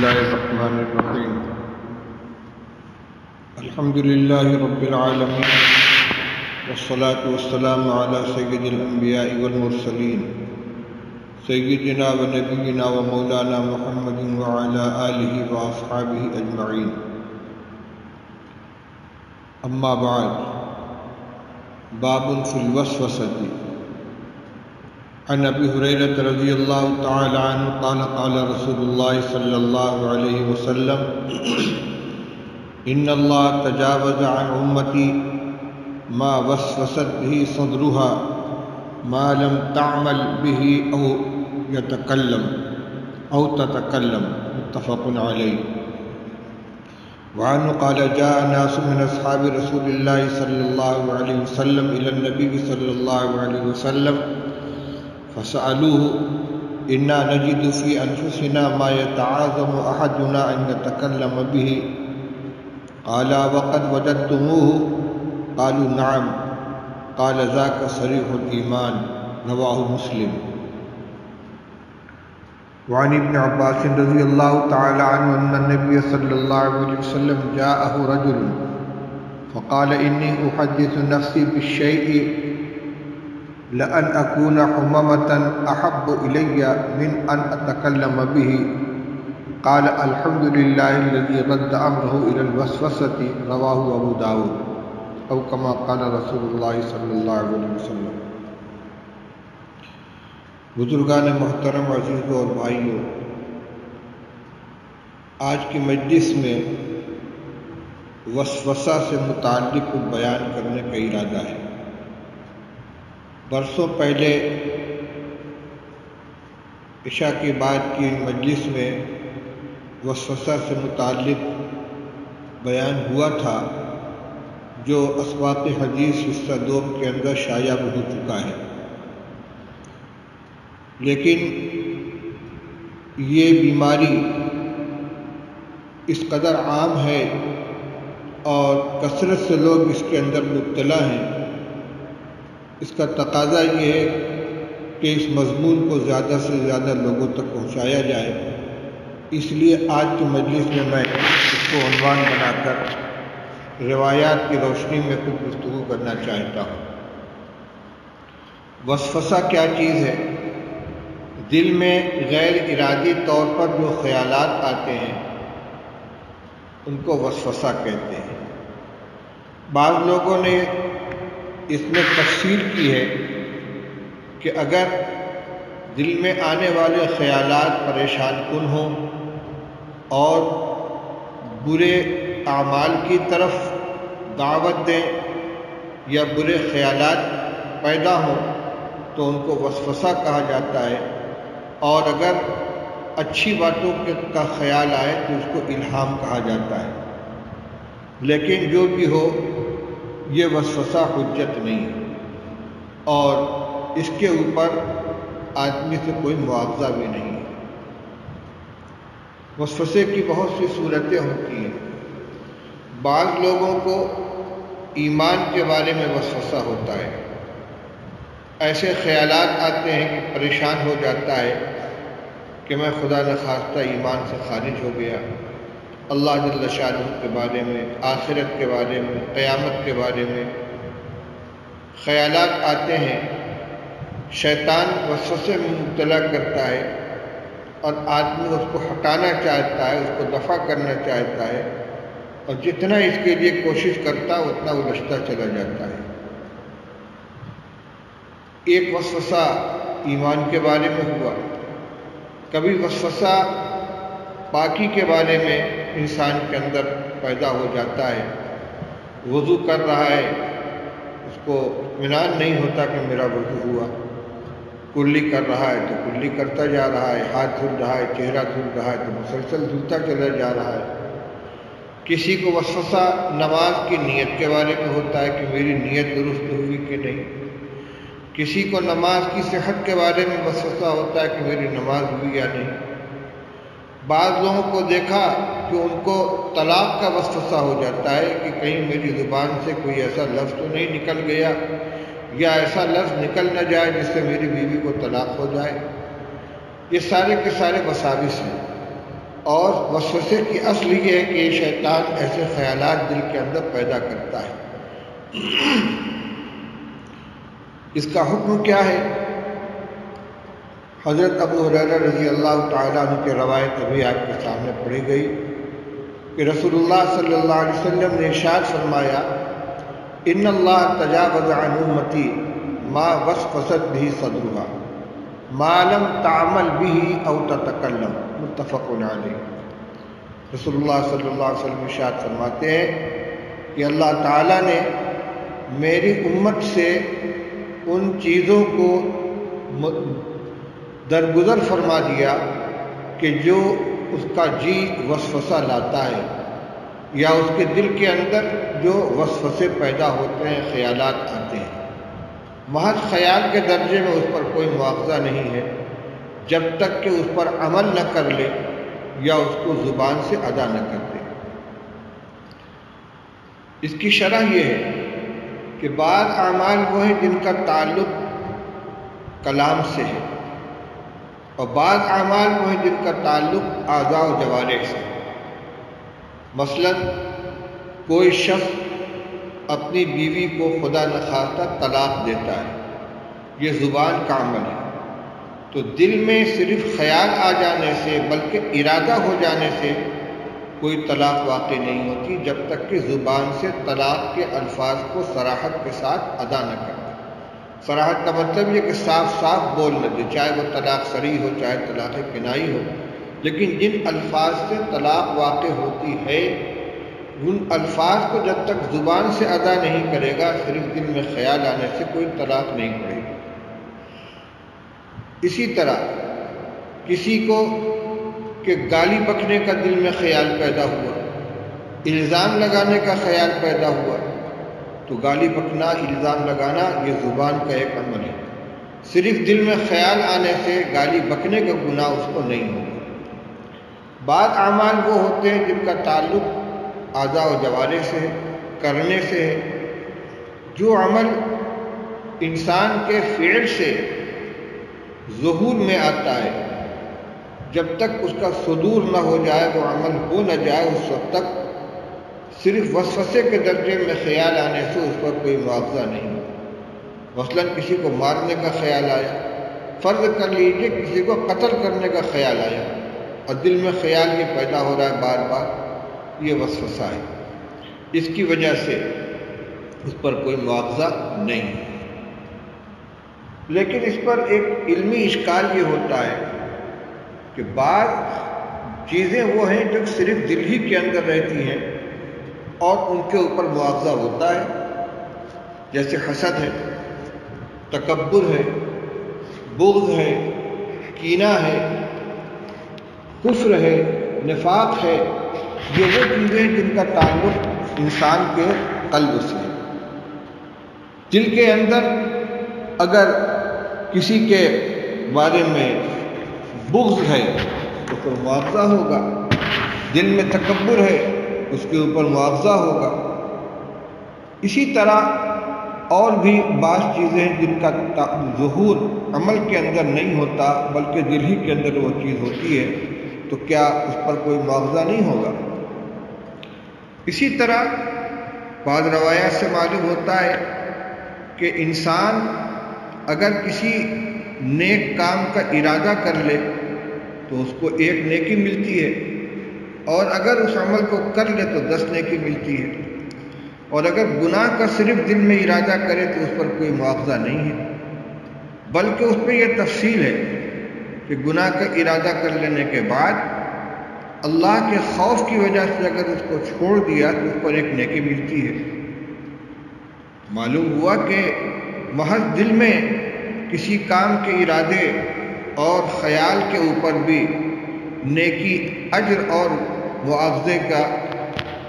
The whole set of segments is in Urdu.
الله الرحمن الرحيم الحمد لله رب العالمين والصلاة والسلام على سيد الأنبياء والمرسلين سيدنا ونبينا ومولانا محمد وعلى آله وأصحابه أجمعين أما بعد باب في الوسوسة عن أبي هريرة رضي الله تعالى عنه قال قال رسول الله صلى الله عليه وسلم إن الله تجاوز عن أمتي ما وسوست به صدرها ما لم تعمل به أو تتكلم متفق عليه. وعنه قال جاء ناس من أصحاب رسول الله صلى الله عليه وسلم إلى النبي صلى الله عليه وسلم فسألوه إنا نجد في أنفسنا ما يتعاظم أحدنا أن يتكلم به قال وقد وجدتموه قالوا نعم قال ذاك صريح الإيمان رواه مسلم. وعن ابن عباس رضي الله تعالى عنه أن النبي صلى الله عليه وسلم جاءه رجل فقال إني أحدث نفسي بالشيء لأن أكون حمامة أحب إلي من أن أتكلم به قال الحمد لله الذي رد أمره إلى الوسوسة رواه أبو داود أو كما قال رسول الله صلى الله عليه وسلم. بزرگان محترم عزیزوں اور بھائیوں، آج کی مجلس میں وسوسہ سے متعلق بیان کرنے کا ارادہ ہے. برسوں پہلے عشاء کے بعد کی مجلس میں وسوسہ سے متعلق بیان ہوا تھا جو اسباق حدیث حصہ 2 کے اندر شائع ہو چکا ہے، لیکن یہ بیماری اس قدر عام ہے اور کثرت سے لوگ اس کے اندر مبتلا ہیں، اس کا تقاضا یہ ہے کہ اس مضمون کو زیادہ سے زیادہ لوگوں تک پہنچایا جائے. اس لیے آج کی مجلس میں اس کو عنوان بنا کر روایات کی روشنی میں کچھ گفتگو کرنا چاہتا ہوں. وسوسہ کیا چیز ہے؟ دل میں غیر ارادی طور پر جو خیالات آتے ہیں ان کو وسوسہ کہتے ہیں. بعض لوگوں نے اس میں تفصیل کی ہے کہ اگر دل میں آنے والے خیالات پریشان کن ہوں اور برے اعمال کی طرف دعوت دیں یا برے خیالات پیدا ہوں تو ان کو وسوسہ کہا جاتا ہے، اور اگر اچھی باتوں کا خیال آئے تو اس کو الہام کہا جاتا ہے. لیکن جو بھی ہو یہ وسوسہ حجت نہیں اور اس کے اوپر آدمی سے کوئی معاوضہ بھی نہیں ہے. وسوسے کی بہت سی صورتیں ہوتی ہیں. بعض لوگوں کو ایمان کے بارے میں وسوسہ ہوتا ہے، ایسے خیالات آتے ہیں کہ پریشان ہو جاتا ہے کہ میں خدا نخواستہ ایمان سے خارج ہو گیا. اللہ جل شانہ کے بارے میں، آخرت کے بارے میں، قیامت کے بارے میں خیالات آتے ہیں. شیطان وسوسے میں مبتلا کرتا ہے اور آدمی اس کو ہٹانا چاہتا ہے، اس کو دفع کرنا چاہتا ہے، اور جتنا اس کے لیے کوشش کرتا ہے اتنا الجھتا چلا جاتا ہے. ایک وسوسہ ایمان کے بارے میں ہوا. کبھی وسوسہ پاکی کے بارے میں انسان کے اندر پیدا ہو جاتا ہے. وضو کر رہا ہے، اس کو اطمینان نہیں ہوتا کہ میرا وضو ہوا. کلی کر رہا ہے تو کلی کرتا جا رہا ہے، ہاتھ دھل رہا ہے، چہرہ دھل رہا ہے تو مسلسل دھلتا چلا جا رہا ہے. کسی کو وسوسہ نماز کی نیت کے بارے میں ہوتا ہے کہ میری نیت درست ہوئی کہ نہیں. کسی کو نماز کی صحت کے بارے میں وسوسہ ہوتا ہے کہ میری نماز ہوئی یا نہیں. بعض لوگوں کو دیکھا کہ ان کو طلاق کا وسوسہ ہو جاتا ہے کہ کہیں میری زبان سے کوئی ایسا لفظ تو نہیں نکل گیا یا ایسا لفظ نکل نہ جائے جس سے میری بیوی کو طلاق ہو جائے. یہ سارے کے سارے وساوس ہیں. اور وسوسے کی اصل یہ ہے کہ شیطان ایسے خیالات دل کے اندر پیدا کرتا ہے۔ اس کا حکم کیا ہے؟ حضرت ابو ہریرہ رضی اللہ تعالیٰ عنہ کی روایت ابھی آپ کے سامنے پڑھی گئی کہ رسول اللہ صلی اللہ علیہ وسلم نے ارشاد فرمایا، ان اللہ تجاوز عن امتی ما وسوست به صدرها ما لم تعمل به او تتکلم، متفق علیہ۔ رسول اللہ صلی اللہ علیہ وسلم ارشاد فرماتے ہیں کہ اللہ تعالیٰ نے میری امت سے ان چیزوں کو درگزر فرما دیا کہ جو اس کا جی وسوسہ لاتا ہے، یا اس کے دل کے اندر جو وسوسے پیدا ہوتے ہیں، خیالات آتے ہیں۔ محض خیال کے درجے میں اس پر کوئی مواخذہ نہیں ہے جب تک کہ اس پر عمل نہ کر لے یا اس کو زبان سے ادا نہ کر دے۔ اس کی شرح یہ ہے کہ بعض اعمال وہ ہیں جن کا تعلق کلام سے ہے، اور بعض اعمال وہ ہیں جن کا تعلق اعضاء و جوارح سے ہے۔ مثلا کوئی شخص اپنی بیوی کو خدا نخواستہ طلاق دیتا ہے، یہ زبان کا عمل ہے، تو دل میں صرف خیال آ جانے سے بلکہ ارادہ ہو جانے سے کوئی طلاق واقع نہیں ہوتی جب تک کہ زبان سے طلاق کے الفاظ کو صراحت کے ساتھ ادا نہ کرے۔ صراحت کا مطلب یہ کہ صاف صاف بول نہ دے، چاہے وہ طلاق صریح ہو چاہے طلاق کنائی ہو، لیکن جن الفاظ سے طلاق واقع ہوتی ہے ان الفاظ کو جب تک زبان سے ادا نہیں کرے گا، صرف دل میں خیال آنے سے کوئی طلاق نہیں پڑے گی۔ اسی طرح کسی کو کہ گالی بکنے کا دل میں خیال پیدا ہوا، الزام لگانے کا خیال پیدا ہوا، تو گالی بکنا، الزام لگانا یہ زبان کا ایک عمل ہے۔ صرف دل میں خیال آنے سے گالی بکنے کا گناہ اس کو نہیں ہوگا۔ بعض اعمال وہ ہوتے ہیں جن کا تعلق اعضاء و جوارح سے، کرنے سے ہے۔ جو عمل انسان کے فعل سے ظہور میں آتا ہے، جب تک اس کا صدور نہ ہو جائے، وہ عمل ہو نہ جائے، اس وقت تک صرف وسوسے کے درجے میں خیال آنے سے اس پر کوئی مواخذہ نہیں۔ مثلا کسی کو مارنے کا خیال آیا، فرض کر لیجئے کسی کو قتل کرنے کا خیال آیا اور دل میں خیال یہ پیدا ہو رہا ہے بار بار، یہ وسوسہ ہے، اس کی وجہ سے اس پر کوئی مواخذہ نہیں۔ لیکن اس پر ایک علمی اشکال یہ ہوتا ہے کہ بعض چیزیں وہ ہیں جو صرف دل ہی کے اندر رہتی ہیں اور ان کے اوپر مواخذہ ہوتا ہے، جیسے حسد ہے، تکبر ہے، بغض ہے، کینہ ہے، کفر ہے، نفاق ہے۔ یہ وہ چیزیں ہیں جن کا تعلق انسان کے قلب سے ہے۔ دل کے اندر اگر کسی کے بارے میں بغض ہے تو پھر مواخذہ ہوگا، دل میں تکبر ہے اس کے اوپر مواخذہ ہوگا۔ اسی طرح اور بھی بعض چیزیں جن کا ظہور عمل کے اندر نہیں ہوتا بلکہ دل ہی کے اندر وہ چیز ہوتی ہے، تو کیا اس پر کوئی مواخذہ نہیں ہوگا؟ اسی طرح بعض روایات سے معلوم ہوتا ہے کہ انسان اگر کسی نیک کام کا ارادہ کر لے تو اس کو ایک نیکی ملتی ہے، اور اگر اس عمل کو کر لے تو 10 نیکی ملتی ہے، اور اگر گناہ کا صرف دل میں ارادہ کرے تو اس پر کوئی مواخذہ نہیں ہے، بلکہ اس میں یہ تفصیل ہے کہ گناہ کا ارادہ کر لینے کے بعد اللہ کے خوف کی وجہ سے اگر اس کو چھوڑ دیا تو اس پر ایک نیکی ملتی ہے۔ معلوم ہوا کہ محض دل میں کسی کام کے ارادے اور خیال کے اوپر بھی نیکی، اجر اور معاوضے کا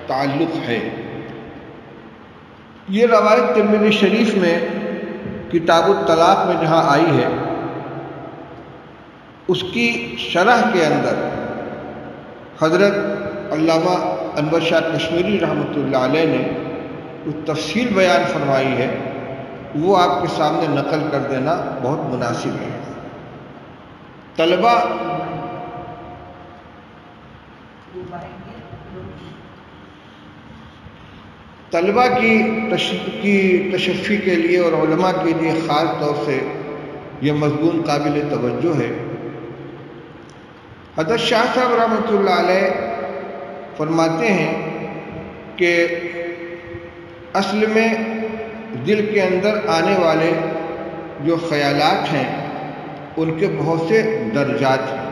تعلق ہے۔ یہ روایت ترمذی شریف میں کتاب الطلاق میں جہاں آئی ہے، اس کی شرح کے اندر حضرت علامہ انور شاہ کشمیری رحمۃ اللہ علیہ نے کچھ تفصیل بیان فرمائی ہے، وہ آپ کے سامنے نقل کر دینا بہت مناسب ہے۔ طلبہ طلبہ کی تشفی کے لیے اور علماء کے لیے خاص طور سے یہ مضمون قابل توجہ ہے۔ حضرت شاہ صاحب رحمۃ اللہ علیہ فرماتے ہیں کہ اصل میں دل کے اندر آنے والے جو خیالات ہیں ان کے بہت سے درجات ہیں۔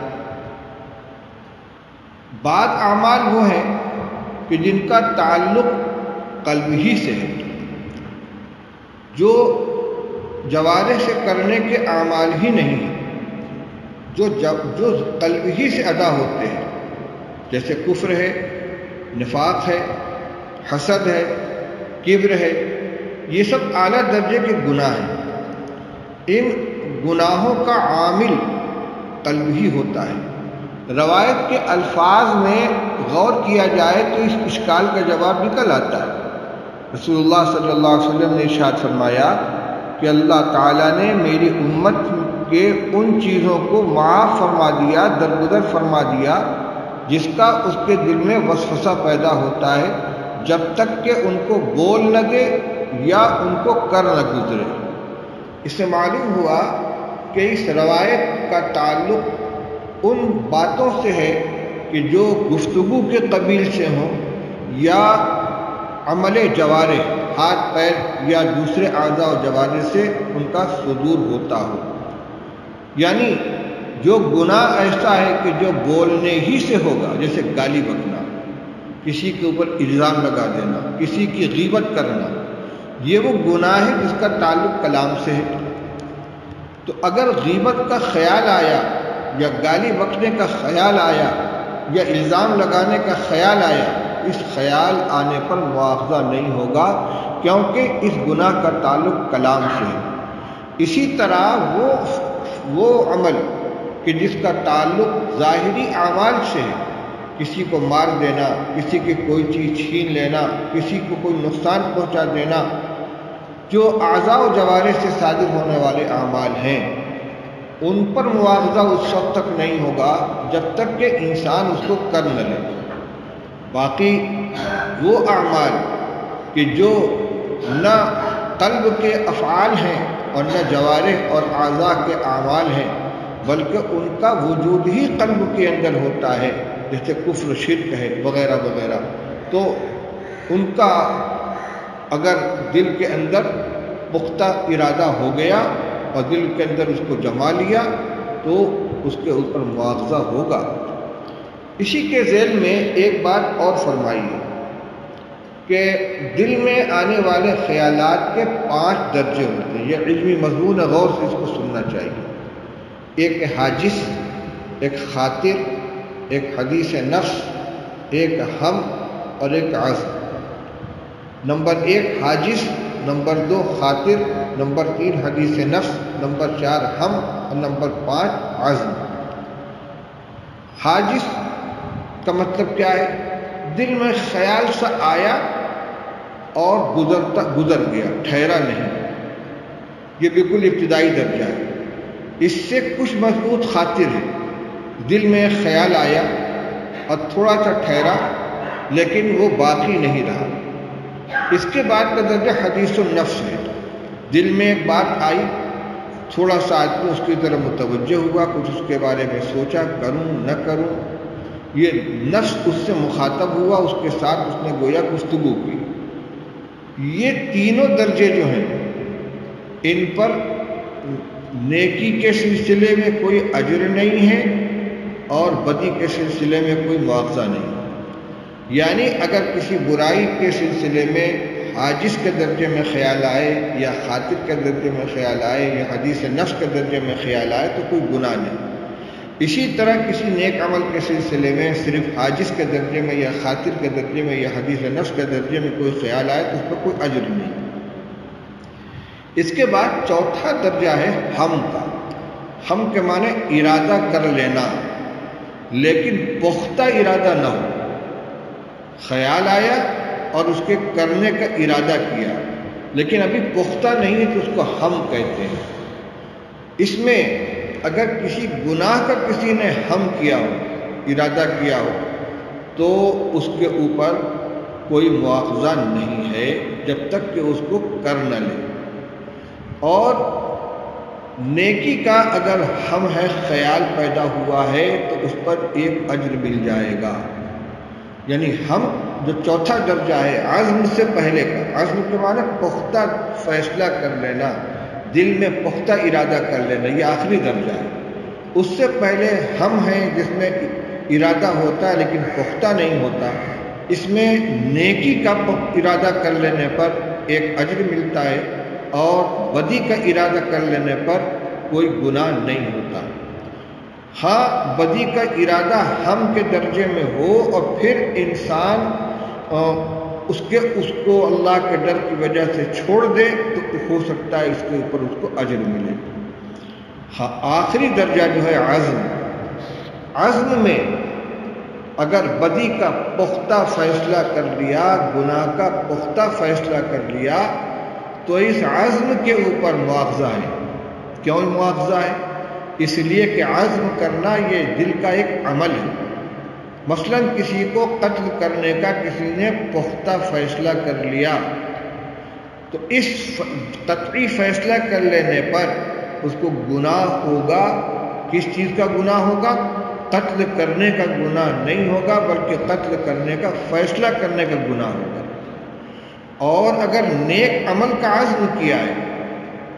بعض اعمال وہ ہیں کہ جن کا تعلق قلب ہی سے ہے، جو جوارح سے کرنے کے اعمال ہی نہیں ہیں، جو قلب ہی سے ادا ہوتے ہیں، جیسے کفر ہے، نفاق ہے، حسد ہے، کبر ہے، یہ سب اعلیٰ درجے کے گناہ ہیں۔ ان گناہوں کا عامل قلب ہی ہوتا ہے۔ روایت کے الفاظ میں غور کیا جائے تو اس اشکال کا جواب نکل آتا ہے۔ رسول اللہ صلی اللہ علیہ وسلم نے ارشاد فرمایا کہ اللہ تعالیٰ نے میری امت کے ان چیزوں کو معاف فرما دیا، درگزر فرما دیا جس کا اس کے دل میں وسوسہ پیدا ہوتا ہے، جب تک کہ ان کو بول نہ دے یا ان کو کر نہ گزرے۔ اس سے معلوم ہوا کہ اس روایت کا تعلق ان باتوں سے ہے کہ جو گفتگو کے قبیل سے ہوں یا عمل جوارح، ہاتھ پیر یا دوسرے اعضاء و جوارح سے ان کا صدور ہوتا ہو۔ یعنی جو گناہ ایسا ہے کہ جو بولنے ہی سے ہوگا، جیسے گالی بکنا، کسی کے اوپر الزام لگا دینا، کسی کی غیبت کرنا، یہ وہ گناہ ہے جس کا تعلق کلام سے ہے۔ تو اگر غیبت کا خیال آیا یا گالی بکنے کا خیال آیا یا الزام لگانے کا خیال آیا، اس خیال آنے پر مواخذہ نہیں ہوگا، کیونکہ اس گناہ کا تعلق کلام سے ہے۔ اسی طرح وہ عمل کہ جس کا تعلق ظاہری اعمال سے ہے، کسی کو مار دینا، کسی کی کوئی چیز چھین لینا، کسی کو کوئی نقصان پہنچا دینا، جو اعضاء و جوارح سے صادر ہونے والے اعمال ہیں، ان پر مواخذہ اس وقت تک نہیں ہوگا جب تک کہ انسان اس کو کر نہ لے۔ باقی وہ اعمال کہ جو نہ قلب کے افعال ہیں اور نہ جوارح اور اعضاء کے اعمال ہیں، بلکہ ان کا وجود ہی قلب کے اندر ہوتا ہے، جیسے کفر، شرک ہے وغیرہ وغیرہ، تو ان کا اگر دل کے اندر پختہ ارادہ ہو گیا اور دل کے اندر اس کو جما لیا تو اس کے اوپر مواخذہ ہوگا۔ اسی کے ذیل میں ایک بات اور فرمائیے کہ دل میں آنے والے خیالات کے 5 درجے ہوتے ہیں۔ یہ علمی مضمون ہے، غور سے اس کو سننا چاہیے۔ ایک حاجس، ایک خاطر، ایک حدیث نفس، ایک ہم اور ایک عزم۔ نمبر 1 حاجس، نمبر 2 خاطر، نمبر 3 حدیث نفس، نمبر 4 ہم اور نمبر 5 عزم۔ حاجس کا مطلب کیا ہے؟ دل میں خیال سا آیا اور گزر گیا، ٹھہرا نہیں، یہ بالکل ابتدائی درجہ ہے۔ اس سے کچھ مضبوط خاطر ہے، دل میں خیال آیا اور تھوڑا سا ٹھہرا لیکن وہ باقی نہیں رہا۔ اس کے بعد کا درجہ حدیث النفس ہے، دل میں ایک بات آئی، تھوڑا سا آدمی اس کی طرف متوجہ ہوا، کچھ اس کے بارے میں سوچا، کروں نہ کروں، یہ نفس اس سے مخاطب ہوا، اس کے ساتھ اس نے گویا گفتگو کی۔ یہ تینوں درجے جو ہیں ان پر نیکی کے سلسلے میں کوئی اجر نہیں ہے اور بدی کے سلسلے میں کوئی مواخذہ نہیں۔ یعنی اگر کسی برائی کے سلسلے میں حاجس کے درجے میں خیال آئے یا خاطر کے درجے میں خیال آئے یا حدیث نفس کے درجے میں خیال آئے تو کوئی گناہ نہیں۔ اسی طرح کسی نیک عمل کے سلسلے میں صرف حاجس کے درجے میں یا خاطر کے درجے میں یا حدیث نفس کے درجے میں کوئی خیال آئے تو اس پر کوئی اجر نہیں۔ اس کے بعد چوتھا درجہ ہے ہم کا۔ ہم کے معنی ارادہ کر لینا لیکن پختہ ارادہ نہ ہو، خیال آیا اور اس کے کرنے کا ارادہ کیا لیکن ابھی پختہ نہیں ہے تو اس کو ہم کہتے ہیں۔ اس میں اگر کسی گناہ کا کسی نے ہم کیا ہو، ارادہ کیا ہو، تو اس کے اوپر کوئی مواخذہ نہیں ہے جب تک کہ اس کو کر نہ لے۔ اور نیکی کا اگر ہم ہے خیال پیدا ہوا ہے تو اس پر ایک اجر مل جائے گا۔ یعنی ہم جو چوتھا درجہ ہے عزم سے پہلے کا، عزم کے معنی پختہ فیصلہ کر لینا، دل میں پختہ ارادہ کر لینا، یہ آخری درجہ ہے۔ اس سے پہلے ہم ہیں جس میں ارادہ ہوتا ہے لیکن پختہ نہیں ہوتا، اس میں نیکی کا ارادہ کر لینے پر ایک اجر ملتا ہے اور بدی کا ارادہ کر لینے پر کوئی گناہ نہیں ہوتا۔ ہاں بدی کا ارادہ ہم کے درجے میں ہو اور پھر انسان اس کو اللہ کے ڈر کی وجہ سے چھوڑ دے تو ہو سکتا ہے اس کے اوپر اس کو اجر ملے۔ ہاں آخری درجہ جو ہے عزم میں اگر بدی کا پختہ فیصلہ کر لیا، گناہ کا پختہ فیصلہ کر لیا تو اس عزم کے اوپر مواخذہ ہے۔ کیوں مواخذہ ہے؟ اس لیے کہ عزم کرنا یہ دل کا ایک عمل ہے۔ مثلا کسی کو قتل کرنے کا کسی نے پختہ فیصلہ کر لیا تو اس قطعی فیصلہ کر لینے پر اس کو گناہ ہوگا۔ کس چیز کا گناہ ہوگا؟ قتل کرنے کا گناہ نہیں ہوگا بلکہ قتل کرنے کا فیصلہ کرنے کا گناہ ہوگا۔ اور اگر نیک عمل کا عزم کیا ہے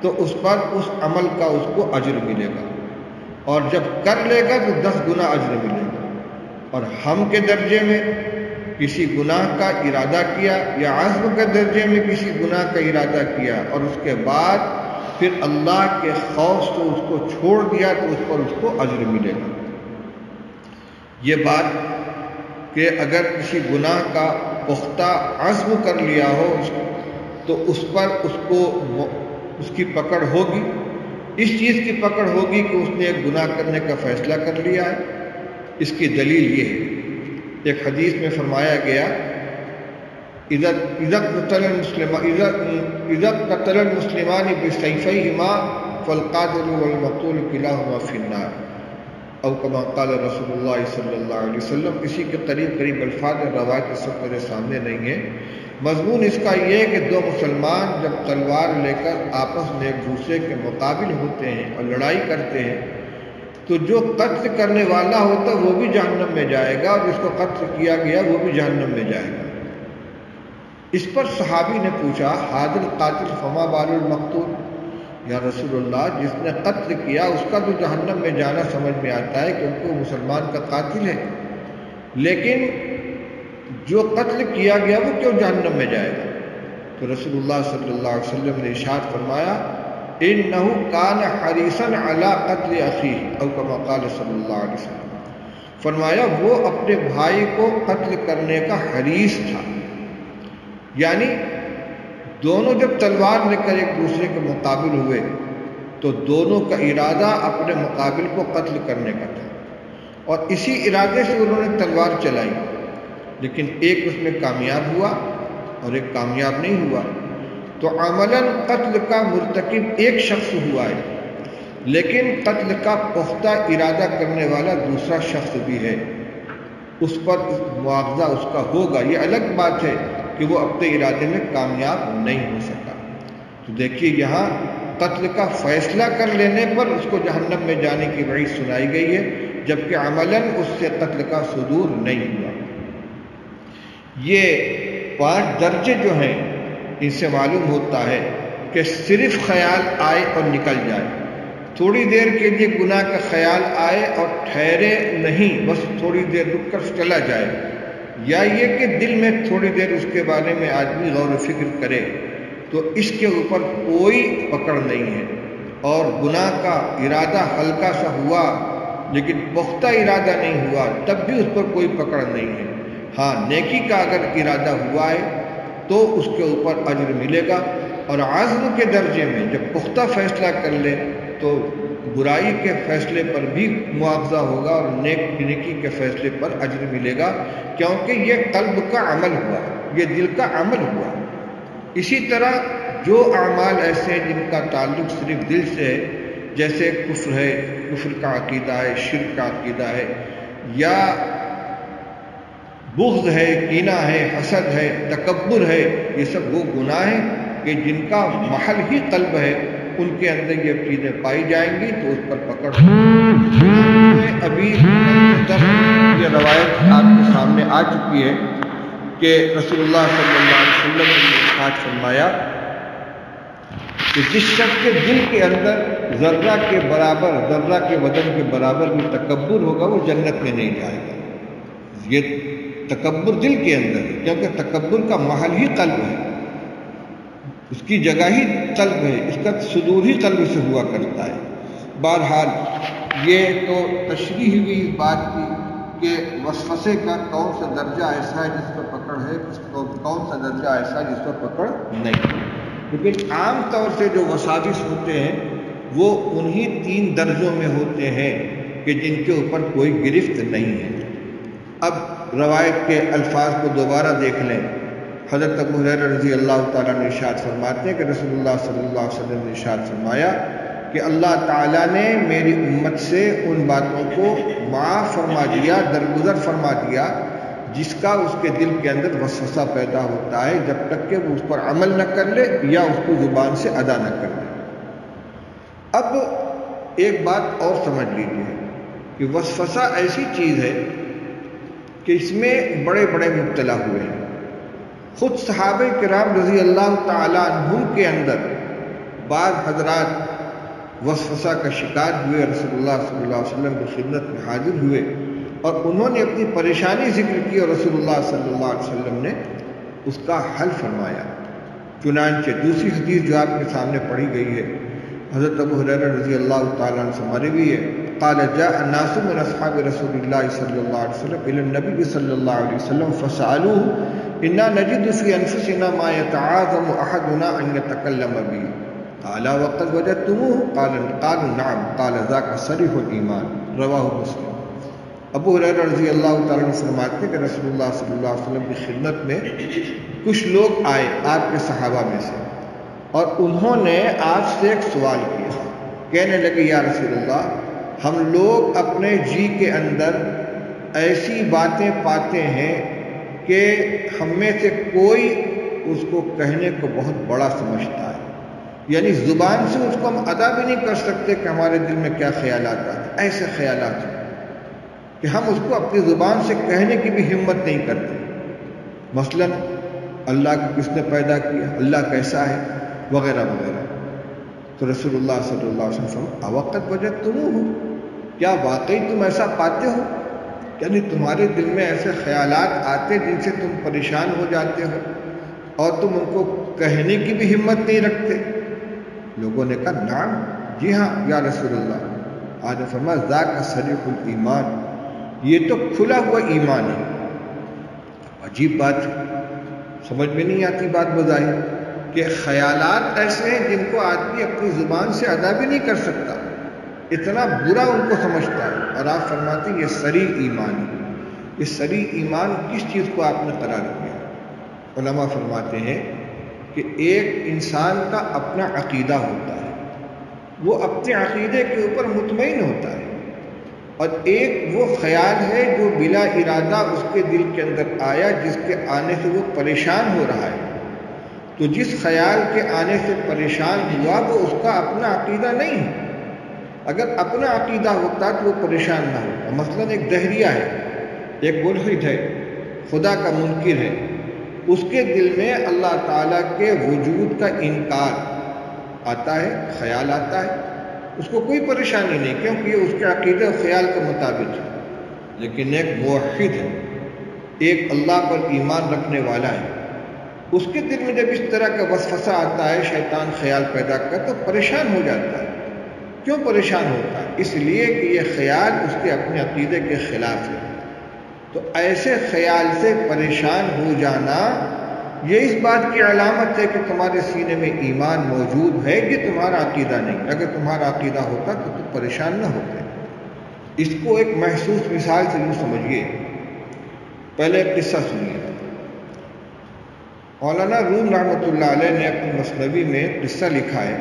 تو اس پر اس عمل کا اس کو اجر ملے گا، اور جب کر لے گا تو 10 گنا اجر ملے گا۔ اور ہم کے درجے میں کسی گناہ کا ارادہ کیا یا عزم کے درجے میں کسی گناہ کا ارادہ کیا اور اس کے بعد پھر اللہ کے خوف سے اس کو چھوڑ دیا تو اس پر اس کو اجر ملے گا۔ یہ بات کہ اگر کسی گناہ کا پختہ عزم کر لیا ہو تو اس پر اس کی پکڑ ہوگی، اس چیز کی پکڑ ہوگی کہ اس نے ایک گناہ کرنے کا فیصلہ کر لیا ہے۔ اس کی دلیل یہ ہے، ایک حدیث میں فرمایا گیا اذا قتل المسلمان بسیفیہما فالقاتل والمقتول کلاہما فی النار، او کما قال رسول اللہ صلی اللہ علیہ وسلم۔ اسی کے قریب الفاظ روایت اس وقت میرے سامنے نہیں ہے۔ مضمون اس کا یہ ہے کہ دو مسلمان جب تلوار لے کر آپس میں ایک دوسرے کے مقابل ہوتے ہیں اور لڑائی کرتے ہیں تو جو قتل کرنے والا ہوتا ہے وہ بھی جہنم میں جائے گا اور جس کو قتل کیا گیا وہ بھی جہنم میں جائے گا۔ اس پر صحابی نے پوچھا حاضر القاتل فما بال المقتول، یا رسول اللہ جس نے قتل کیا اس کا تو جہنم میں جانا سمجھ میں آتا ہے کیونکہ وہ مسلمان کا قاتل ہے، لیکن جو قتل کیا گیا وہ کیوں جہنم میں جائے گا؟ تو رسول اللہ صلی اللہ علیہ وسلم نے ارشاد فرمایا انہ کان حریصا علی قتل اخیہ، او کما قال صلی اللہ علیہ وسلم، فرمایا وہ اپنے بھائی کو قتل کرنے کا حریص تھا۔ یعنی دونوں جب تلوار لے کر ایک دوسرے کے مقابل ہوئے تو دونوں کا ارادہ اپنے مقابل کو قتل کرنے کا تھا، اور اسی ارادے سے انہوں نے تلوار چلائی، لیکن ایک اس میں کامیاب ہوا اور ایک کامیاب نہیں ہوا۔ تو عملاً قتل کا مرتکب ایک شخص ہوا ہے، لیکن قتل کا پختہ ارادہ کرنے والا دوسرا شخص بھی ہے، اس پر مواخذہ اس کا ہوگا۔ یہ الگ بات ہے کہ وہ اپنے ارادے میں کامیاب نہیں ہو سکا۔ تو دیکھیے یہاں قتل کا فیصلہ کر لینے پر اس کو جہنم میں جانے کی وعید سنائی گئی ہے، جبکہ عملاً اس سے قتل کا صدور نہیں ہوا۔ یہ 5 درجے جو ہیں ان سے معلوم ہوتا ہے کہ صرف خیال آئے اور نکل جائے، تھوڑی دیر کے لیے گناہ کا خیال آئے اور ٹھہرے نہیں، بس تھوڑی دیر رک کر چلا جائے، یا یہ کہ دل میں تھوڑی دیر اس کے بارے میں آدمی غور و فکر کرے، تو اس کے اوپر کوئی پکڑ نہیں ہے۔ اور گناہ کا ارادہ ہلکا سا ہوا لیکن پختہ ارادہ نہیں ہوا تب بھی اس پر کوئی پکڑ نہیں ہے۔ ہاں نیکی کا اگر ارادہ ہوا ہے تو اس کے اوپر اجر ملے گا، اور عزم کے درجے میں جب پختہ فیصلہ کر لے تو برائی کے فیصلے پر بھی مواخذہ ہوگا اور نیکی کے فیصلے پر اجر ملے گا، کیونکہ یہ قلب کا عمل ہوا، یہ دل کا عمل ہوا۔ اسی طرح جو اعمال ایسے ہیں جن کا تعلق صرف دل سے ہے، جیسے کفر ہے، کفر کا عقیدہ ہے، شرک کا عقیدہ ہے، یا بغض ہے، کینہ ہے، حسد ہے، تکبر ہے، یہ سب وہ گناہ ہیں کہ جن کا محل ہی قلب ہے، ان کے اندر یہ چیزیں پائی جائیں گی تو اس پر پکڑ ابھی یہ روایت آپ کے سامنے آ چکی ہے کہ رسول اللہ صلی اللہ علیہ وسلم نے ارشاد فرمایا کہ جس شخص کے دل کے اندر ذرہ کے برابر، ذرہ کے وزن کے برابر بھی تکبر ہوگا وہ جنت میں نہیں جائے گا۔ یہ تکبر دل کے اندر ہے، کیونکہ تکبر کا محل ہی قلب ہے، اس کی جگہ ہی قلب ہے، اس کا صدور ہی قلب سے ہوا کرتا ہے۔ بہرحال یہ تو تشریح ہوئی اس بات کی کہ وسوسے کا کون سا درجہ ایسا ہے جس پر پکڑ ہے، کون سا درجہ ایسا ہے جس پر پکڑ نہیں۔ لیکن عام طور سے جو وساوس ہوتے ہیں وہ انہی 3 درجوں میں ہوتے ہیں کہ جن کے اوپر کوئی گرفت نہیں ہے۔ اب روایت کے الفاظ کو دوبارہ دیکھ لیں۔ حضرت ابو ہریرہ رضی اللہ تعالیٰ نے ارشاد فرماتے ہیں کہ رسول اللہ صلی اللہ علیہ وسلم نے ارشاد فرمایا کہ اللہ تعالیٰ نے میری امت سے ان باتوں کو معاف فرما دیا، درگزر فرما دیا جس کا اس کے دل کے اندر وسوسہ پیدا ہوتا ہے، جب تک کہ وہ اس پر عمل نہ کر لے یا اس کو زبان سے ادا نہ کر لے۔ اب ایک بات اور سمجھ لیجیے کہ وسوسہ ایسی چیز ہے کہ اس میں بڑے بڑے مبتلا ہوئے ہیں۔ خود صحابہ کرام رضی اللہ تعالیٰ عنہم کے اندر بعض حضرات وسوسہ کا شکار ہوئے، رسول اللہ صلی اللہ علیہ وسلم کی خدمت میں حاضر ہوئے اور انہوں نے اپنی پریشانی ذکر کی اور رسول اللہ صلی اللہ علیہ وسلم نے اس کا حل فرمایا۔ چنانچہ دوسری حدیث جو آپ کے سامنے پڑھی گئی ہے، حضرت ابو ہریرہ رضی اللہ تعالیٰ عنہ سے مروی ہے، قال جاء الناس من اصحاب رسول اللہ صلی اللہ علیہ وسلم الى النبی صلی اللہ علیہ وسلم فسألوه انا نجد في انفسنا ما يتعاظم احدنا ان يتكلم به قال وقد وجدتموه قالوا نعم قال ذاك صریح الایمان رواہ مسلم۔ ابو ہریرہ رضی اللہ تعالیٰ عنہ فرماتے ہیں کہ رسول اللہ صلی اللہ علیہ وسلم کی خدمت میں کچھ لوگ آئے آپ کے صحابہ میں سے اور انہوں نے آپ سے ایک سوال کیا، کہنے لگے یا رسول اللہ ہم لوگ اپنے جی کے اندر ایسی باتیں پاتے ہیں کہ ہم میں سے کوئی اس کو کہنے کو بہت بڑا سمجھتا ہے، یعنی زبان سے اس کو ہم ادا بھی نہیں کر سکتے کہ ہمارے دل میں کیا خیالات آتے ہیں، ایسے خیالات ہیں کہ ہم اس کو اپنی زبان سے کہنے کی بھی ہمت نہیں کرتے۔ مثلا اللہ کو کس نے پیدا کیا، اللہ کیسا ہے، وغیرہ وغیرہ۔ تو رسول اللہ صلی اللہ علیہ وسلم اوقت وجدتموہ، کیا واقعی تم ایسا پاتے ہو، یعنی تمہارے دل میں ایسے خیالات آتے جن سے تم پریشان ہو جاتے ہو اور تم ان کو کہنے کی بھی ہمت نہیں رکھتے؟ لوگوں نے کہا نعم، جی ہاں یا رسول اللہ۔ آج فرمایا ذاک صریح الایمان، یہ تو کھلا ہوا ایمان ہے۔ عجیب بات، سمجھ میں نہیں آتی بات بظاہر کہ خیالات ایسے ہیں جن کو آدمی اپنی زبان سے ادا بھی نہیں کر سکتا، اتنا برا ان کو سمجھتا ہے، اور آپ فرماتے ہیں یہ صریح ایمان ہے۔ یہ صریح ایمان کس چیز کو آپ نے قرار دیا؟ علماء فرماتے ہیں کہ ایک انسان کا اپنا عقیدہ ہوتا ہے، وہ اپنے عقیدے کے اوپر مطمئن ہوتا ہے، اور ایک وہ خیال ہے جو بلا ارادہ اس کے دل کے اندر آیا، جس کے آنے سے وہ پریشان ہو رہا ہے۔ تو جس خیال کے آنے سے پریشان ہوا وہ اس کا اپنا عقیدہ نہیں ہے۔ اگر اپنا عقیدہ ہوتا تو وہ پریشان نہ ہوتا۔ مثلا ایک دہریہ ہے، ایک ملحد ہے، خدا کا منکر ہے، اس کے دل میں اللہ تعالیٰ کے وجود کا انکار آتا ہے، خیال آتا ہے، اس کو کوئی پریشانی نہیں کیونکہ یہ اس کے عقیدے اور خیال کے مطابق ہے۔ لیکن ایک موحد ہے، ایک اللہ پر ایمان رکھنے والا ہے، اس کے دل میں جب اس طرح کا وسوسہ آتا ہے، شیطان خیال پیدا کر، تو پریشان ہو جاتا ہے۔ کیوں پریشان ہوتا ہے؟ اس لیے کہ یہ خیال اس کے اپنے عقیدے کے خلاف ہے۔ تو ایسے خیال سے پریشان ہو جانا یہ اس بات کی علامت ہے کہ تمہارے سینے میں ایمان موجود ہے، کہ تمہارا عقیدہ نہیں۔ اگر تمہارا عقیدہ ہوتا تو تم پریشان نہ ہوتے۔ اس کو ایک محسوس مثال سے یوں سمجھیے۔ پہلے ایک قصہ سنیے۔ مولانا روم رحمۃ اللہ علیہ نے اپنی مثنوی میں قصہ لکھا ہے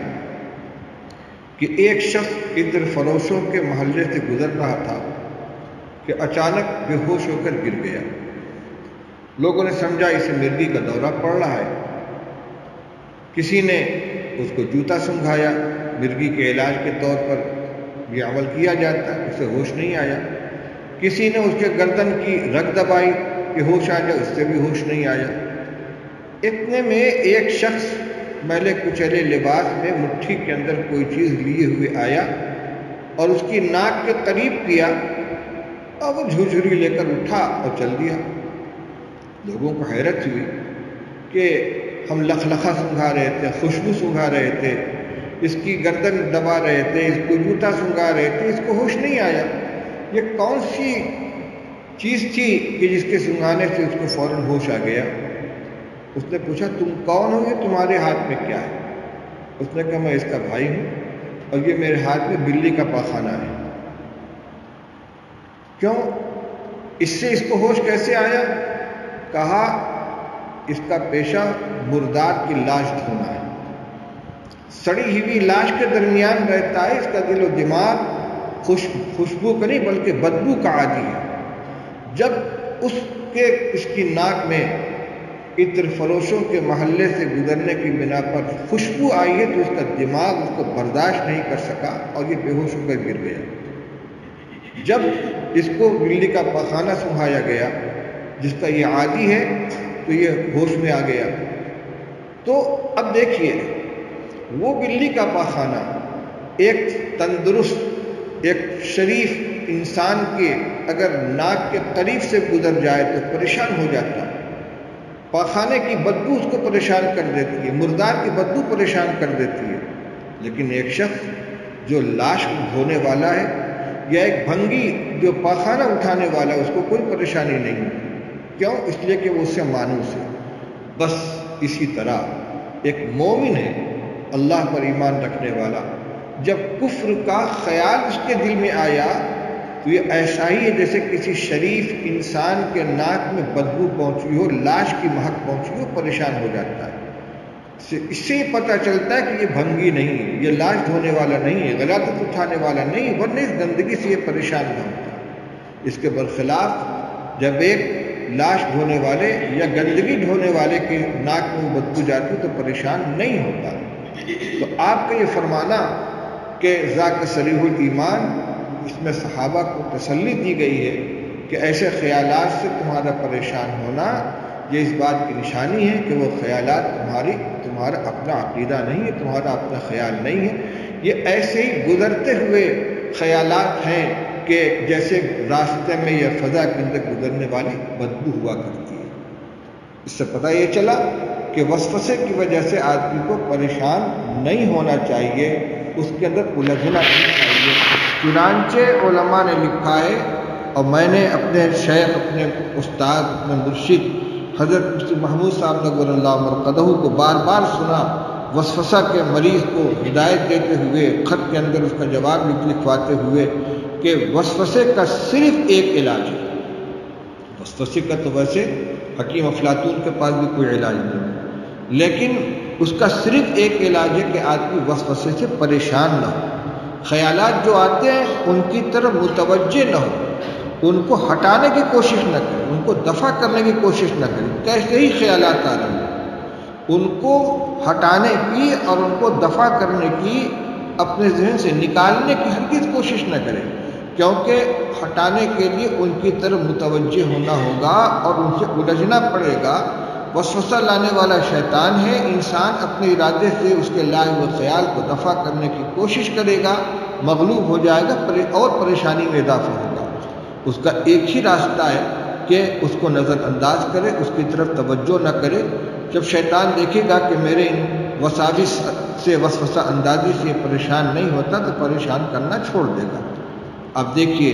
کہ ایک شخص عطر فروشوں کے محلے سے گزر رہا تھا کہ اچانک بے ہوش ہو کر گر گیا لوگوں نے سمجھا اسے مرگی کا دورہ پڑ رہا ہے، کسی نے اس کو جوتا سنگھایا، مرگی کے علاج کے طور پر یہ عمل کیا جاتا ہے، اسے ہوش نہیں آیا، کسی نے اس کے گردن کی رگ دبائی کہ ہوش آ جائے، اس سے بھی ہوش نہیں آیا۔ اتنے میں ایک شخص میلے کچیلے لباس میں مٹھی کے اندر کوئی چیز لیے ہوئے آیا اور اس کی ناک کے قریب کیا اور وہ جھرجھری لے کر اٹھا اور چل دیا۔ لوگوں کو حیرت ہوئی کہ ہم لخلخہ سنگھا رہے تھے، خوشبو سنگھا رہے تھے، اس کی گردن دبا رہے تھے، اس کو جوتا سنگھا رہے تھے، اس کو ہوش نہیں آیا۔ یہ کون سی چیز تھی کہ جس کے سنگھانے سے اس کو فوراً ہوش آ گیا؟ اس نے پوچھا تم کون ہو، یہ تمہارے ہاتھ میں کیا ہے؟ اس نے کہا میں اس کا بھائی ہوں اور یہ میرے ہاتھ میں بلی کا پاخانہ ہے۔ کیوں؟ اس سے اس کو ہوش کیسے آیا؟ کہا اس کا پیشہ مردار کی لاش دھونا ہے، سڑی ہوئی لاش کے درمیان رہتا ہے، اس کا دل و دماغ خوشبو کا نہیں بلکہ بدبو کا عادی ہے۔ جب اس کی ناک میں عطر فروشوں کے محلے سے گزرنے کی بنا پر خوشبو آئی ہے تو اس کا دماغ اس کو برداشت نہیں کر سکا اور یہ بے ہوش ہو کر گر گیا۔ جب اس کو بلی کا پاخانہ سنگھایا گیا جس کا یہ عادی ہے تو یہ ہوش میں آ گیا۔ تو اب دیکھیے وہ بلی کا پاخانہ ایک تندرست ایک شریف انسان کے اگر ناک کے قریب سے گزر جائے تو پریشان ہو جاتا ہے، پاخانے کی بدبو اس کو پریشان کر دیتی ہے، مردار کی بدبو پریشان کر دیتی ہے، لیکن ایک شخص جو لاش دھونے والا ہے یا ایک بھنگی جو پاخانہ اٹھانے والا ہے اس کو کوئی پریشانی نہیں۔ کیوں؟ اس لیے کہ وہ اس سے مانوس ہے۔ بس اسی طرح ایک مومن ہے اللہ پر ایمان رکھنے والا، جب کفر کا خیال اس کے دل میں آیا تو یہ ایسا ہی ہے جیسے کسی شریف انسان کے ناک میں بدبو پہنچی ہو، لاش کی مہک پہنچی ہو، پریشان ہو جاتا ہے۔ اس سے ہی پتہ چلتا ہے کہ یہ بھنگی نہیں ہے، یہ لاش دھونے والا نہیں ہے، غلاظت اٹھانے والا نہیں ہے، ورنہ اس گندگی سے یہ پریشان نہ ہوتا۔ اس کے برخلاف جب ایک لاش دھونے والے یا گندگی دھونے والے کی ناک میں بدبو جاتی تو پریشان نہیں ہوتا۔ تو آپ کا یہ فرمانا کہ ذاک صریح الایمان، اس میں صحابہ کو تسلی دی گئی ہے کہ ایسے خیالات سے تمہارا پریشان ہونا یہ اس بات کی نشانی ہے کہ وہ خیالات تمہارا اپنا عقیدہ نہیں ہے، تمہارا اپنا خیال نہیں ہے، یہ ایسے ہی گزرتے ہوئے خیالات ہیں کہ جیسے راستے میں یا فضا کے اندر گزرنے والی بدبو ہوا کرتی ہے۔ اس سے پتہ یہ چلا کہ وسوسے کی وجہ سے آدمی کو پریشان نہیں ہونا چاہیے، اس کے اندر الجھنا نہیں چاہیے۔ چنانچہ علماء نے لکھا ہے اور میں نے اپنے شیخ، اپنے استاد، اپنے مرشد حضرت مفتی محمود صاحب نور اللہ مرقدہ کو بار بار سنا وسوسہ کے مریض کو ہدایت دیتے ہوئے، خط کے اندر اس کا جواب لکھواتے ہوئے کہ وسوسے کا صرف ایک علاج ہے۔ وسوسے کا تو ویسے حکیم افلاطون کے پاس بھی کوئی علاج نہیں، لیکن اس کا صرف ایک علاج ہے کہ آدمی وسوسے سے پریشان نہ ہو، خیالات جو آتے ہیں ان کی طرف متوجہ نہ ہو، ان کو ہٹانے کی کوشش نہ کرے، ان کو دفع کرنے کی کوشش نہ کرے۔ کیسے ہی خیالات آ رہے ہیں ان کو ہٹانے کی اور ان کو دفع کرنے کی، اپنے ذہن سے نکالنے کی ہرگز کوشش نہ کرے، کیونکہ ہٹانے کے لیے ان کی طرف متوجہ ہونا ہوگا اور ان سے الجھنا پڑے گا۔ وسوسہ لانے والا شیطان ہے، انسان اپنے ارادے سے اس کے لائے ہوئے خیال کو دفع کرنے کی کوشش کرے گا، مغلوب ہو جائے گا اور پریشانی میں اضافہ ہوگا۔ اس کا ایک ہی راستہ ہے کہ اس کو نظر انداز کرے، اس کی طرف توجہ نہ کرے۔ جب شیطان دیکھے گا کہ میرے ان وساوس سے، وسوسہ اندازی سے یہ پریشان نہیں ہوتا تو پریشان کرنا چھوڑ دے گا۔ اب دیکھیے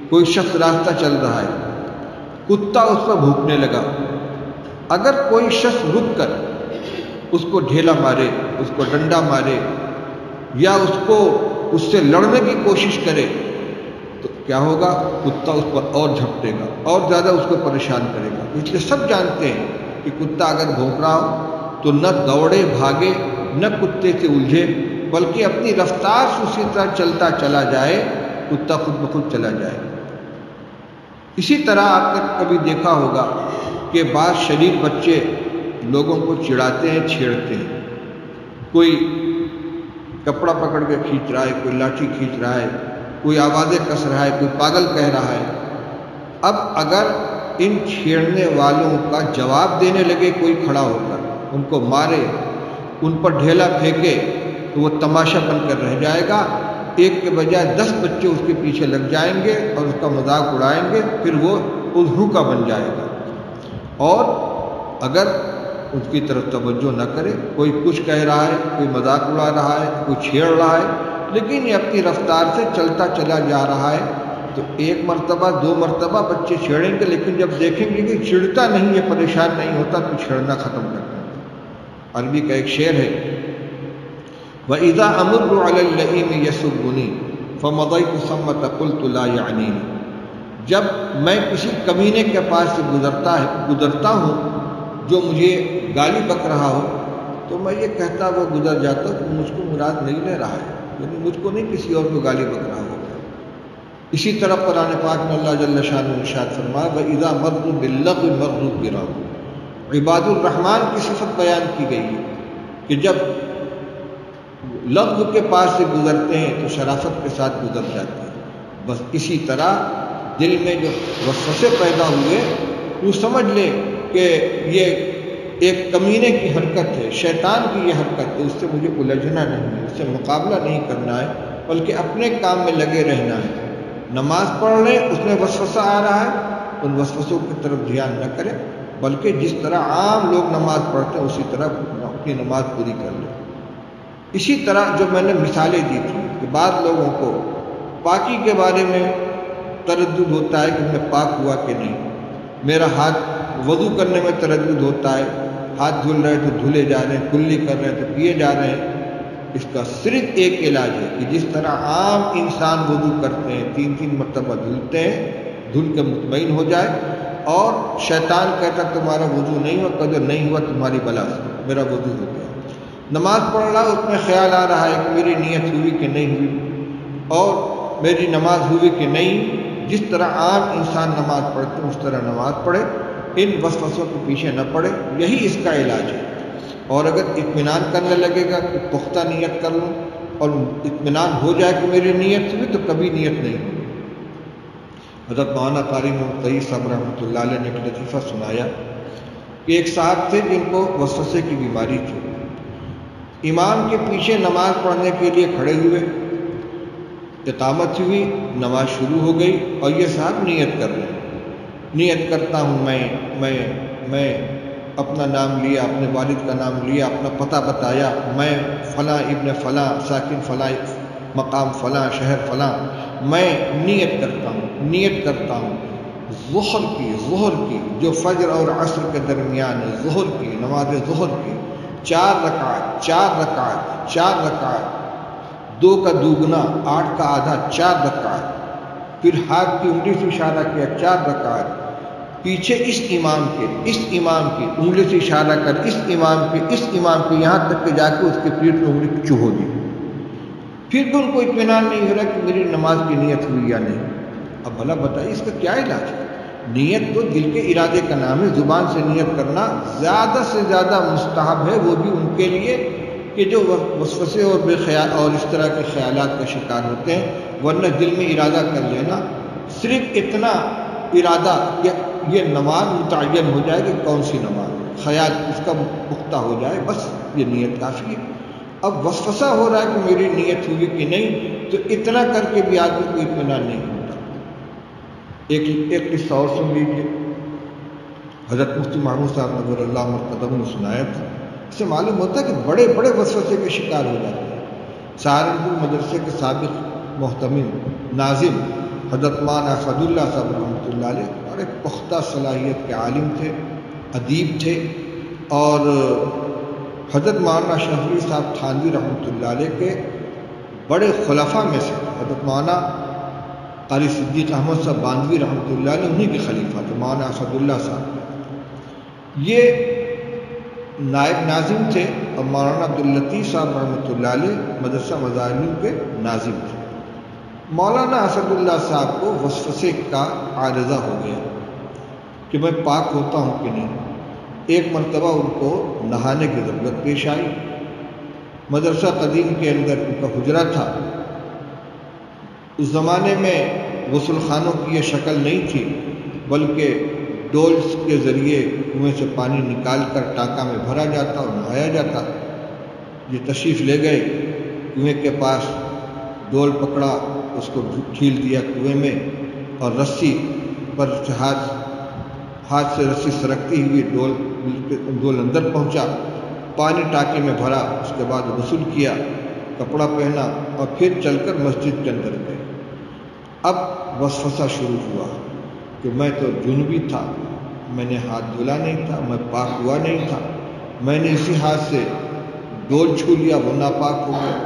کوئی شخص راستہ چل رہا ہے، کتا اس پر بھونکنے لگا، اگر کوئی شخص رک کر اس کو ڈھیلا مارے، اس کو ڈنڈا مارے یا اس سے لڑنے کی کوشش کرے تو کیا ہوگا؟ کتا اس پر اور جھپٹے گا اور زیادہ اس کو پریشان کرے گا۔ اس لیے سب جانتے ہیں کہ کتا اگر بھونک رہا ہو تو نہ دوڑے بھاگے، نہ کتے سے الجھے، بلکہ اپنی رفتار سے اسی طرح چلتا چلا جائے، کتا خود بخود چلا جائے۔ اسی طرح آپ نے کبھی دیکھا ہوگا کہ بعض شریف بچے لوگوں کو چڑھاتے ہیں، چھیڑتے ہیں، کوئی کپڑا پکڑ کے کھینچ رہا ہے، کوئی لاٹھی کھینچ رہا ہے، کوئی آوازیں کس رہا ہے، کوئی پاگل کہہ رہا ہے۔ اب اگر ان چھیڑنے والوں کا جواب دینے لگے کوئی کھڑا ہو کر، ان کو مارے، ان پر ڈھیلا پھینکے، تو وہ تماشا بن کر رہ جائے گا۔ ایک کے بجائے 10 بچے اس کے پیچھے لگ جائیں گے اور اس کا مذاق اڑائیں گے، پھر وہ الہو کا بن جائے گا۔ اور اگر اس کی طرف توجہ نہ کرے، کوئی کچھ کہہ رہا ہے، کوئی مذاق اڑا رہا ہے، کوئی چھیڑ رہا ہے، لیکن یہ اپنی رفتار سے چلتا چلا جا رہا ہے، تو 1 مرتبہ 2 مرتبہ بچے چھیڑیں گے، لیکن جب دیکھیں گے کہ چھڑتا نہیں ہے، پریشان نہیں ہوتا، تو چھیڑنا ختم کر دیں گے۔ عربی کا ایک شعر ہے، وَإِذَا أَمُرُّ عَلَى اللَّئِيمِ يَسُبُّنِي فَمَضَيْتُ ثَمَّةَ قُلْتُ لَا يَعْنِينِ۔ جب میں کسی کمینے کے پاس سے گزرتا ہوں جو مجھے گالی بک رہا ہو، تو میں یہ کہتا وہ گزر جاتا ہوں کہ مجھ کو مراد نہیں لے رہا ہے، یعنی مجھ کو نہیں، کسی اور کو گالی بک رہا ہوگا۔ اسی طرح قرآن پاک میں اللہ جل شانہ ارشاد فرمایا وَإِذَا مَرُّوا بِاللَّغْوِ مَرُّوا كِرَامًا۔ عباد الرحمن کی صفت بیان کی گئی ہے کہ جب لغو کے پاس سے گزرتے ہیں تو شرافت کے ساتھ گزر جاتے ہیں۔ بس اسی طرح دل میں جو وسوسے پیدا ہوئے، تو سمجھ لے کہ یہ ایک کمینے کی حرکت ہے، شیطان کی یہ حرکت ہے، اس سے مجھے الجھنا نہیں ہے، اس سے مقابلہ نہیں کرنا ہے، بلکہ اپنے کام میں لگے رہنا ہے۔ نماز پڑھ لیں، اس میں وسوسہ آ رہا ہے، ان وسوسوں کی طرف دھیان نہ کریں، بلکہ جس طرح عام لوگ نماز پڑھتے ہیں اسی طرح اپنی نماز پوری کر لیں۔ اسی طرح جو میں نے مثالیں دی تھی کہ بعض لوگوں کو پاکی کے بارے میں تردد ہوتا ہے کہ میں پاک ہوا کہ نہیں، میرا ہاتھ وضو کرنے میں تردد ہوتا ہے، ہاتھ دھل رہے تو دھلے جا رہے ہیں، کلی کر رہے ہیں تو کیے جا رہے ہیں۔ اس کا صرف ایک علاج ہے کہ جس طرح عام انسان وضو کرتے ہیں 3 مرتبہ دھلتے ہیں، دھل کے مطمئن ہو جائے، اور شیطان کہتا تمہارا وضو نہیں ہوا، قدر نہیں ہوا تمہاری بلا سے، میرا وضو ہو گیا۔ نماز پڑھ رہا اس میں خیال آ رہا ہے کہ میری نیت ہوئی کہ نہیں ہوئی، اور میری نماز ہوئی کہ نہیں، جس طرح عام انسان نماز پڑھتے ہیں اس طرح نماز پڑھے، ان وسوسوں کے پیچھے نہ پڑے، یہی اس کا علاج ہے۔ اور اگر اطمینان کرنے لگے گا کہ پختہ نیت کر لوں، اور اطمینان ہو جائے کہ میری نیت ہوئی، تو کبھی نیت نہیں ہوئی۔ حضرت مولانا قاری محمد تقی صاحب رحمۃ اللہ علیہ نے ایک لطیفہ سنایا کہ ایک صاحب تھے جن کو وسوسے کی بیماری تھی، امام کے پیچھے نماز پڑھنے کے لیے کھڑے ہوئے، اقامت ہوئی، نماز شروع ہو گئی، اور یہ صاحب نیت کر رہے ہیں، نیت کرتا ہوں میں اپنا نام لیا، اپنے والد کا نام لیا، اپنا پتہ بتایا، میں فلاں ابن فلاں، ساکن فلاں مقام فلاں، شہر فلاں، میں نیت کرتا ہوں ظہر کی جو فجر اور عصر کے درمیان ہے، ظہر کی نماز ظہر کی 4 رکعت، 2 کا دوگنا 8 کا آدھا 4 رکعت، پھر ہاتھ کی انگلی سے اشارہ کیا 4 رکعت، پیچھے اس امام کی انگلی سے اشارہ کر اس امام کے یہاں تک کہ جا کے اس کے پیٹ میں انگلی چبھو دی۔ پھر بھی ان کو اطمینان نہیں ہو رہا کہ میری نماز کی نیت ہوئی یا نہیں۔ اب بھلا بتائیے اس کا کیا علاج ہے؟ نیت تو دل کے ارادے کا نام ہے، زبان سے نیت کرنا زیادہ سے زیادہ مستحب ہے، وہ بھی ان کے لیے کہ جو وسوسے اور اس طرح کے خیالات کا شکار ہوتے ہیں، ورنہ دل میں ارادہ کر لینا، صرف اتنا ارادہ کہ یہ نماز متعین ہو جائے کہ کون سی نماز، خیال اس کا پختہ ہو جائے، بس یہ نیت کافی ہے۔ اب وسوسہ ہو رہا ہے کہ میری نیت ہوئی کہ نہیں، تو اتنا کر کے بھی آدمی کو اطمینان نہیں ہوتا۔ ایک قصہ اور سن لیجیے، حضرت مفتی محمود صاحب نظر اللہ مرتضی نے سنایا تھا۔ اس سے معلوم ہوتا ہے کہ بڑے بڑے وسوسے کے شکار ہو جاتے ہیں۔ سہارنپور مدرسے کے سابق محتمم ناظم حضرت مولانا اسد اللہ صاحب رحمۃ اللہ علیہ بڑے پختہ صلاحیت کے عالم تھے، ادیب تھے، اور حضرت مولانا شفیع صاحب تھانوی رحمۃ اللہ علیہ کے بڑے خلفاء میں سے حضرت مولانا قاری صدیق احمد صاحب باندھوی رحمۃ اللہ علیہ انہی کے خلیفہ تھے، مولانا اسد اللہ صاحب یہ نائب ناظم تھے، اور مولانا عبداللطیف صاحب رحمۃ اللہ علیہ مدرسہ مظاہرین کے ناظم تھے۔ مولانا اسد اللہ صاحب کو وسوسے کا عارضہ ہو گیا، کہ میں پاک ہوتا ہوں کہ نہیں۔ ایک مرتبہ ان کو نہانے کی ضرورت پیش آئی۔ مدرسہ قدیم کے اندر ان کا حجرہ تھا۔ اس زمانے میں غسل خانوں کی یہ شکل نہیں تھی، بلکہ ڈولز کے ذریعے کنویں سے پانی نکال کر ٹانکا میں بھرا جاتا اور نہایا جاتا۔ یہ تشریف لے گئے کنویں کے پاس، ڈول پکڑا، اس کو ڈھیل دیا کنویں میں، اور رسی پر ہاتھ سے رسی سرکتی ہوئی ڈول اندر پہنچا، پانی ٹانکے میں بھرا، اس کے بعد غسل کیا، کپڑا پہنا اور پھر چل کر مسجد کے اندر گئے۔ اب وسوسہ شروع ہوا کہ میں تو جنوبی تھا، میں نے ہاتھ دھلا نہیں تھا، میں پاک ہوا نہیں تھا، میں نے اسی ہاتھ سے ڈول چھو لیا، وہ ناپاک ہو گیا،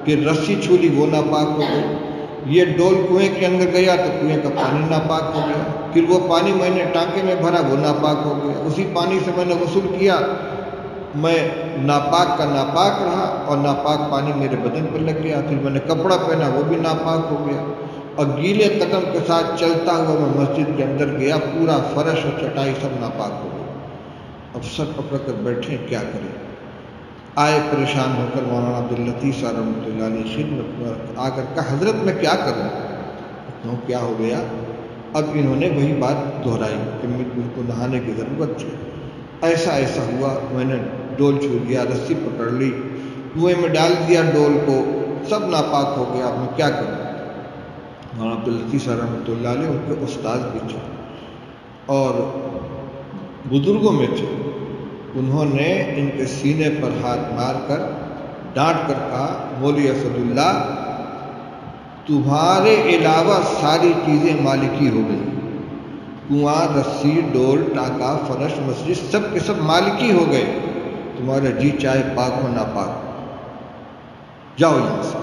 پھر رسی چھو لی، وہ ناپاک ہو گئی، یہ ڈول کنویں کے اندر گیا تو کنویں کا پانی ناپاک ہو گیا، پھر وہ پانی میں نے ٹانکے میں بھرا، وہ ناپاک ہو گیا، اسی پانی سے میں نے غسل کیا، میں ناپاک کا ناپاک رہا اور ناپاک پانی میرے بدن پر لگ گیا، پھر میں نے کپڑا پہنا، وہ بھی ناپاک ہو گیا، اور گیلے قدم کے ساتھ چلتا ہوا میں مسجد کے اندر گیا، پورا فرش اور چٹائی سب ناپاک ہو گئی۔ اب سر پکڑ کر بیٹھے، کیا کریں؟ آئے پریشان ہو کر مولانا عبداللطیف صاحب رحمۃ اللہ علیہ خدمت میں آ کر کہا، حضرت میں کیا کروں؟ کہوں کیا ہو گیا؟ اب انہوں نے وہی بات دہرائی کہ مجھ کو نہانے کی ضرورت تھی، ایسا ایسا ہوا، میں نے ڈول چھو لیا، رسی پکڑ لی، کنویں میں ڈال دیا ڈول کو، سب ناپاک ہو گیا، اب میں کیا کروں؟ مولانا عبداللطیف صاحب رحمۃ اللہ علیہ ان کے استاد بھی تھے اور بزرگوں میں تھے، انہوں نے ان کے سینے پر ہاتھ مار کر ڈانٹ کر کہا، مولوی اسد اللہ، تمہارے علاوہ ساری چیزیں مالکی ہو گئی، کنواں، رسی، ڈول، ٹانکا، فرش، مسجد سب کے سب مالکی ہو گئے، تمہارا جی چاہے پاک ہو ناپاک، جاؤ یہاں سے۔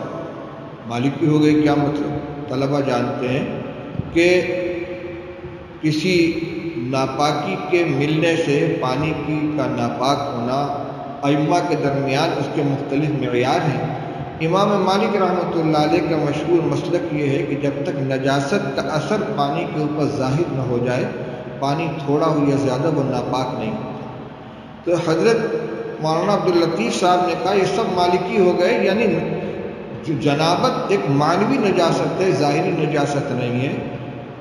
مالکی ہو گئی کیا مطلب؟ طلبہ جانتے ہیں کہ کسی ناپاکی کے ملنے سے پانی کا ناپاک ہونا ائمہ کے درمیان اس کے مختلف معیار ہیں۔ امام مالک رحمۃ اللہ علیہ کا مشہور مسلک یہ ہے کہ جب تک نجاست کا اثر پانی کے اوپر ظاہر نہ ہو جائے، پانی تھوڑا ہو یا زیادہ وہ ناپاک نہیں ہوتا۔ تو حضرت مولانا عبداللطیف صاحب نے کہا یہ سب مالکی ہو گئے، یعنی جو جنابت ایک معنوی نجاست ہے، ظاہری نجاست نہیں ہے۔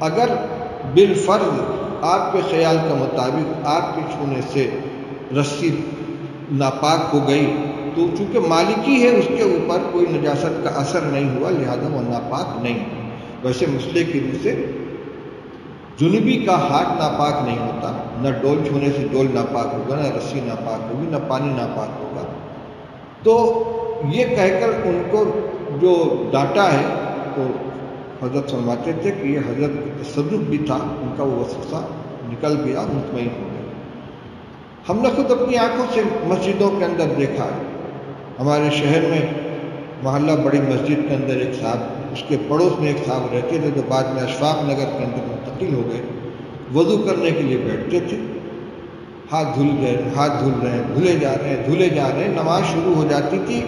اگر بالفرض آپ کے خیال کے مطابق آپ کے چھونے سے رسی ناپاک ہو گئی تو چونکہ مالکی ہے اس کے اوپر کوئی نجاست کا اثر نہیں ہوا، لہذا وہ ناپاک نہیں۔ ویسے مسئلے کی روح سے جنوبی کا ہاتھ ناپاک نہیں ہوتا، نہ ڈول چھونے سے ڈول ناپاک ہوگا، نہ رسی ناپاک ہوگی، نہ پانی ناپاک ہوگا۔ تو یہ کہہ کر ان کو جو ڈانٹا ہے تو حضرت فرماتے تھے کہ یہ حضرت تصدق بھی تھا، ان کا وہ وسوسہ نکل گیا، مطمئن ہو گیا۔ ہم نے خود اپنی آنکھوں سے مسجدوں کے اندر دیکھا ہے۔ ہمارے شہر میں محلہ بڑی مسجد کے اندر ایک صاحب، اس کے پڑوس میں ایک صاحب رہتے تھے جو بعد میں اشفاق نگر کے اندر منتقل ہو گئے، وضو کرنے کے لیے بیٹھتے تھے، ہاتھ دھل رہے ہیں، دھلے جا رہے ہیں، نماز شروع ہو جاتی تھی،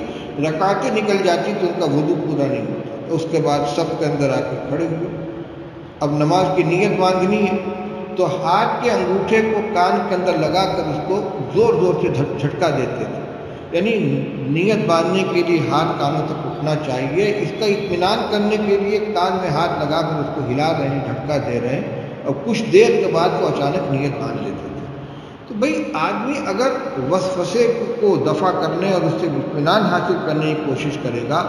رکعتیں نکل جاتی تو ان کا وضو پورا نہیں ہوتا، اس کے بعد صف کے اندر آ کے کھڑے ہوئے، اب نماز کی نیت باندھنی ہے تو ہاتھ کے انگوٹھے کو کان کے اندر لگا کر اس کو زور زور سے جھٹکا دیتے تھے، یعنی نیت باندھنے کے لیے ہاتھ کانوں تک اٹھنا چاہیے، اس کا اطمینان کرنے کے لیے کان میں ہاتھ لگا کر اس کو ہلا رہے ہیں، جھٹکا دے رہے ہیں، اور کچھ دیر کے بعد وہ اچانک نیت باندھ لیتے تھے۔ تو بھئی آدمی اگر وسوسے کو دفع کرنے اور اس سے اطمینان حاصل کرنے کی کوشش کرے گا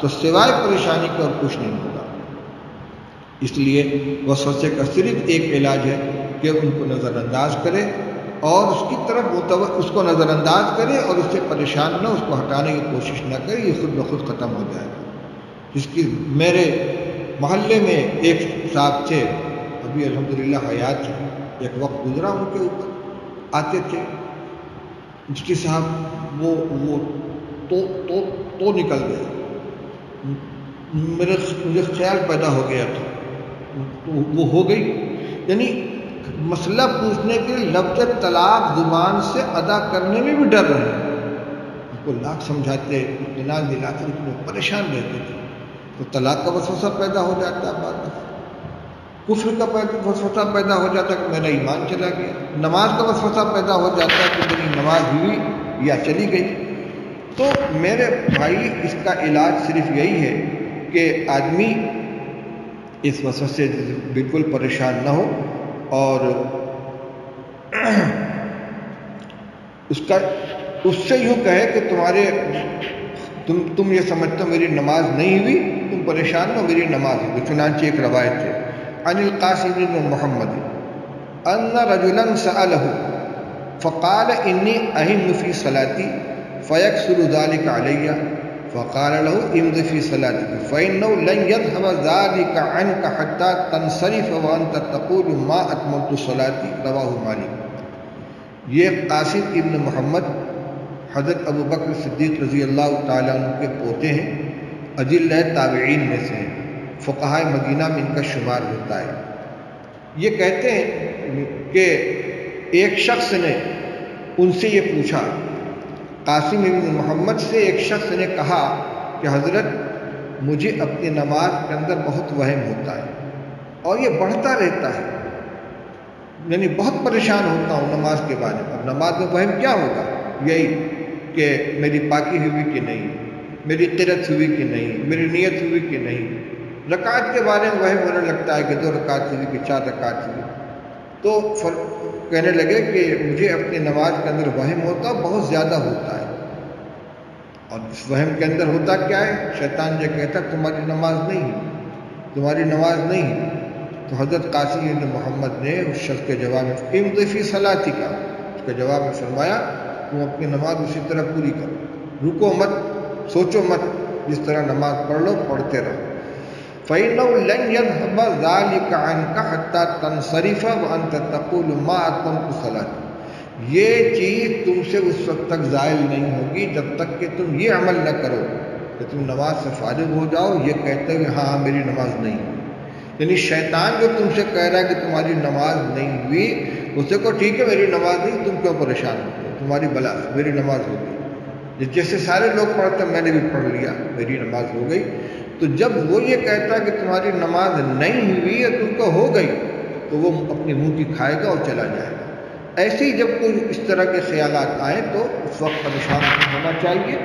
تو سوائے پریشانی کے اور کچھ نہیں ہوگا۔ اس لیے وسوسے کا صرف ایک علاج ہے کہ ان کو نظر انداز کرے اور اس کی طرف اس کو نظر انداز کرے اور اس سے پریشان نہ، اس کو ہٹانے کی کوشش نہ کرے، یہ خود بخود ختم ہو جائے گا۔ جس کی میرے محلے میں ایک صاحب تھے، ابھی الحمدللہ حیات ہیں، ایک وقت گزرا ان کے اوپر، آتے تھے مفتی صاحب وہ تو نکل گئے، مجھے خیال پیدا ہو گیا تھا تو وہ ہو گئی، یعنی مسئلہ پوچھنے کے لفظ طلاق زبان سے ادا کرنے میں بھی ڈر رہے ہیں، ان کو لاکھ سمجھاتے، اطمینان دلاتے لیکن وہ پریشان رہتے تھے، تو طلاق کا وسوسہ پیدا ہو جاتا ہے بعد میں۔ کفر کا وسوسہ پیدا ہو جاتا کہ میرا ایمان چلا گیا، نماز کا وسوسہ پیدا ہو جاتا کہ میری نماز ہوئی یا چلی گئی۔ تو میرے بھائی اس کا علاج صرف یہی ہے کہ آدمی اس وسوسے سے بالکل پریشان نہ ہو اور اس سے یوں کہے کہ تم یہ سمجھتے ہو میری نماز نہیں ہوئی، تم پریشان ہو، میری نماز ہوئی۔ چنانچہ ایک روایت ہے عن القاسم بن محمد ان رجلا سأله فقال انی اہم فی صلاتی فیکسر ذلك علی فقال له امض فی صلاتك فإنه لن يذهب ذلك عنك حتى تنصرف وانت تقول ما اتممت صلاتي رواہ مالک۔ یہ قاسم ابن محمد حضرت ابو بکر صدیق رضی اللہ تعالیٰ عنہ کے پوتے ہیں، اجلہ تابعین میں سے ہیں، فقہائے مدینہ میں ان کا شمار ہوتا ہے۔ یہ کہتے ہیں کہ ایک شخص نے ان سے یہ پوچھا، قاسم ابن محمد سے ایک شخص نے کہا کہ حضرت مجھے اپنی نماز کے اندر بہت وہم ہوتا ہے اور یہ بڑھتا رہتا ہے، یعنی بہت پریشان ہوتا ہوں نماز کے بارے میں۔ نماز میں وہم کیا ہوگا؟ یہی کہ میری پاکی ہوئی کہ نہیں، میری قرت ہوئی کہ نہیں، میری نیت ہوئی کہ نہیں۔ رکعت کے بارے میں وہم ہونے لگتا ہے کہ 2 رکعت ہوئی کہ 4 رکعت ہوئی۔ تو کہنے لگے کہ مجھے اپنی نماز کے اندر وہم ہوتا بہت زیادہ ہوتا ہے، اور اس وہم کے اندر ہوتا کیا ہے؟ شیطان یہ کہتا تمہاری نماز نہیں ہے، تمہاری نماز نہیں ہے۔ تو حضرت قاسم بن محمد نے اس شخص کے جواب میں امض فی صلاتک کا اس کے جواب میں فرمایا تم اپنی نماز اسی طرح پوری کرو، رکو مت، سوچو مت، جس طرح نماز پڑھ لو پڑھتے رہو۔ فَإِنَّهُ لَنْ يَذْهَبَ ذَلِكَ عَنْكَ حَتَّى تَنْصَرِفَ وَأَنْتَ تَقُولُ مَا أَتْمَمْتُ صَلَاتِي۔ یہ چیز تم سے اس وقت تک زائل نہیں ہوگی جب تک کہ تم یہ عمل نہ کرو کہ تم نماز سے فارغ ہو جاؤ یہ کہتے ہوئے ہاں میری نماز نہیں ہوئی۔ یعنی شیطان جو تم سے کہہ رہا ہے کہ تمہاری نماز نہیں ہوئی، اسے کو ٹھیک ہے میری نماز نہیں، تم کیوں پریشان ہوتے ہو، تمہاری بلا میری نماز ہو گئی، جیسے سارے لوگ پڑھتے میں نے بھی پڑھ لیا، میری نماز ہو گئی۔ تو جب وہ یہ کہتا ہے کہ تمہاری نماز نہیں ہوئی ہے تم کو ہو گئی، تو وہ اپنی منہ کی کھائے گا اور چلا جائے گا۔ ایسے ہی جب کوئی اس طرح کے خیالات آئیں تو اس وقت پریشان نہیں ہونا چاہیے،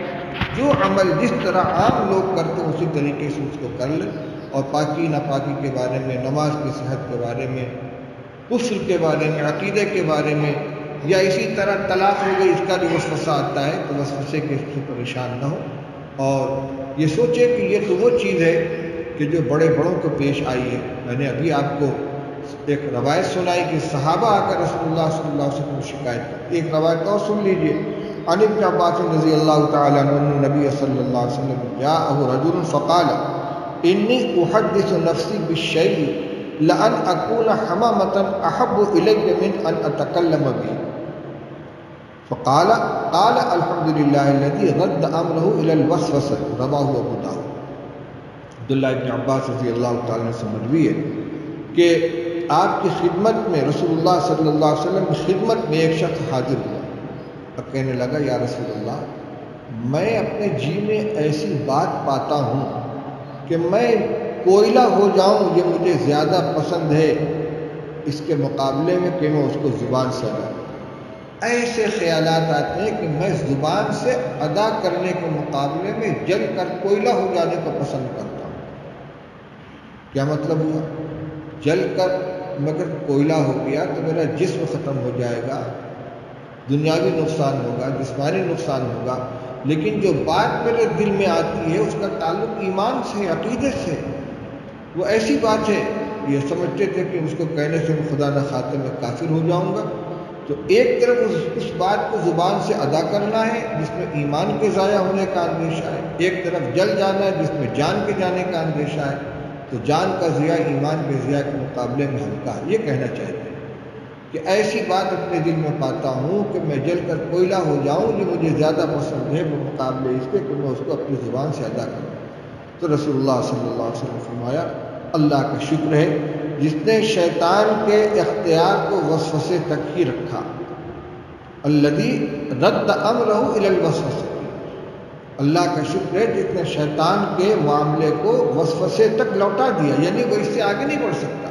جو عمل جس طرح عام لوگ کرتے ہیں اسی طریقے سے اس کو کر لیں، اور پاکی ناپاکی کے بارے میں، نماز کی صحت کے بارے میں، کفر کے بارے میں، عقیدے کے بارے میں، یا اسی طرح طلاق ہو گئی اس کا جو وسوسہ آتا ہے تو وسوسے کے سے پریشان نہ ہو، اور یہ سوچے کہ یہ تو وہ چیز ہے کہ جو بڑے بڑوں کو پیش آئی ہے۔ میں نے ابھی آپ کو ایک روایت سنائی کہ صحابہ آ کر رسول اللہ صلی اللہ علیہ وسلم شکایت کی۔ ایک روایت اور سن لیجئے، عن ابن عباس رضی اللہ تعالیٰ عنہ نبی صلی اللہ علیہ وسلم جاءہ رجل فقال انی احدث نفسی بالشیء لأن اکون حمامة احب الی من ان اتکلم به فقال الحمد للہ الذی رد امرہ الی الوسوسہ رواہ ابو داؤد۔ عبداللہ ابن عباس رضی اللہ تعالیٰ عنہ سے مروی ہے کہ آپ کی خدمت میں، رسول اللہ صلی اللہ علیہ وسلم کی خدمت میں ایک شخص حاضر ہوا اور کہنے لگا یا رسول اللہ میں اپنے جی میں ایسی بات پاتا ہوں کہ میں کوئلہ ہو جاؤں یہ مجھے زیادہ پسند ہے اس کے مقابلے میں کہ میں اس کو زبان سے ادا کروں۔ ایسے خیالات آتے ہیں کہ میں زبان سے ادا کرنے کے مقابلے میں جل کر کوئلہ ہو جانے کو پسند کرتا ہوں۔ کیا مطلب ہوا؟ جل کر مگر کوئلہ ہو گیا تو میرا جسم ختم ہو جائے گا، دنیاوی نقصان ہوگا، جسمانی نقصان ہوگا، لیکن جو بات میرے دل میں آتی ہے اس کا تعلق ایمان سے، عقیدے سے، وہ ایسی بات ہے یہ سمجھتے تھے کہ اس کو کہنے سے خدا نہ خاطر میں کافر ہو جاؤں گا۔ تو ایک طرف اس بات کو زبان سے ادا کرنا ہے جس میں ایمان کے ضائع ہونے کا اندیشہ ہے، ایک طرف جل جانا ہے جس میں جان کے جانے کا اندیشہ ہے۔ تو جان کا ضیاع ایمان کے ضیاع کے مقابلے میں ہلکا ہے، یہ کہنا چاہتے ہیں کہ ایسی بات اپنے دل میں پاتا ہوں کہ میں جل کر کوئلہ ہو جاؤں، یہ مجھے زیادہ پسند ہے بمقابلے اس کے کہ میں اس کو اپنی زبان سے ادا کروں۔ تو رسول اللہ صلی اللہ علیہ وسلم فرمایا اللہ کا شکر ہے جس نے شیطان کے اختیار کو وسوسے تک ہی رکھا، الذی رد امرہ الی الوسوسہ، اللہ کا شکر ہے جس نے شیطان کے معاملے کو وسوسے تک لوٹا دیا، یعنی وہ اس سے آگے نہیں بڑھ سکتا۔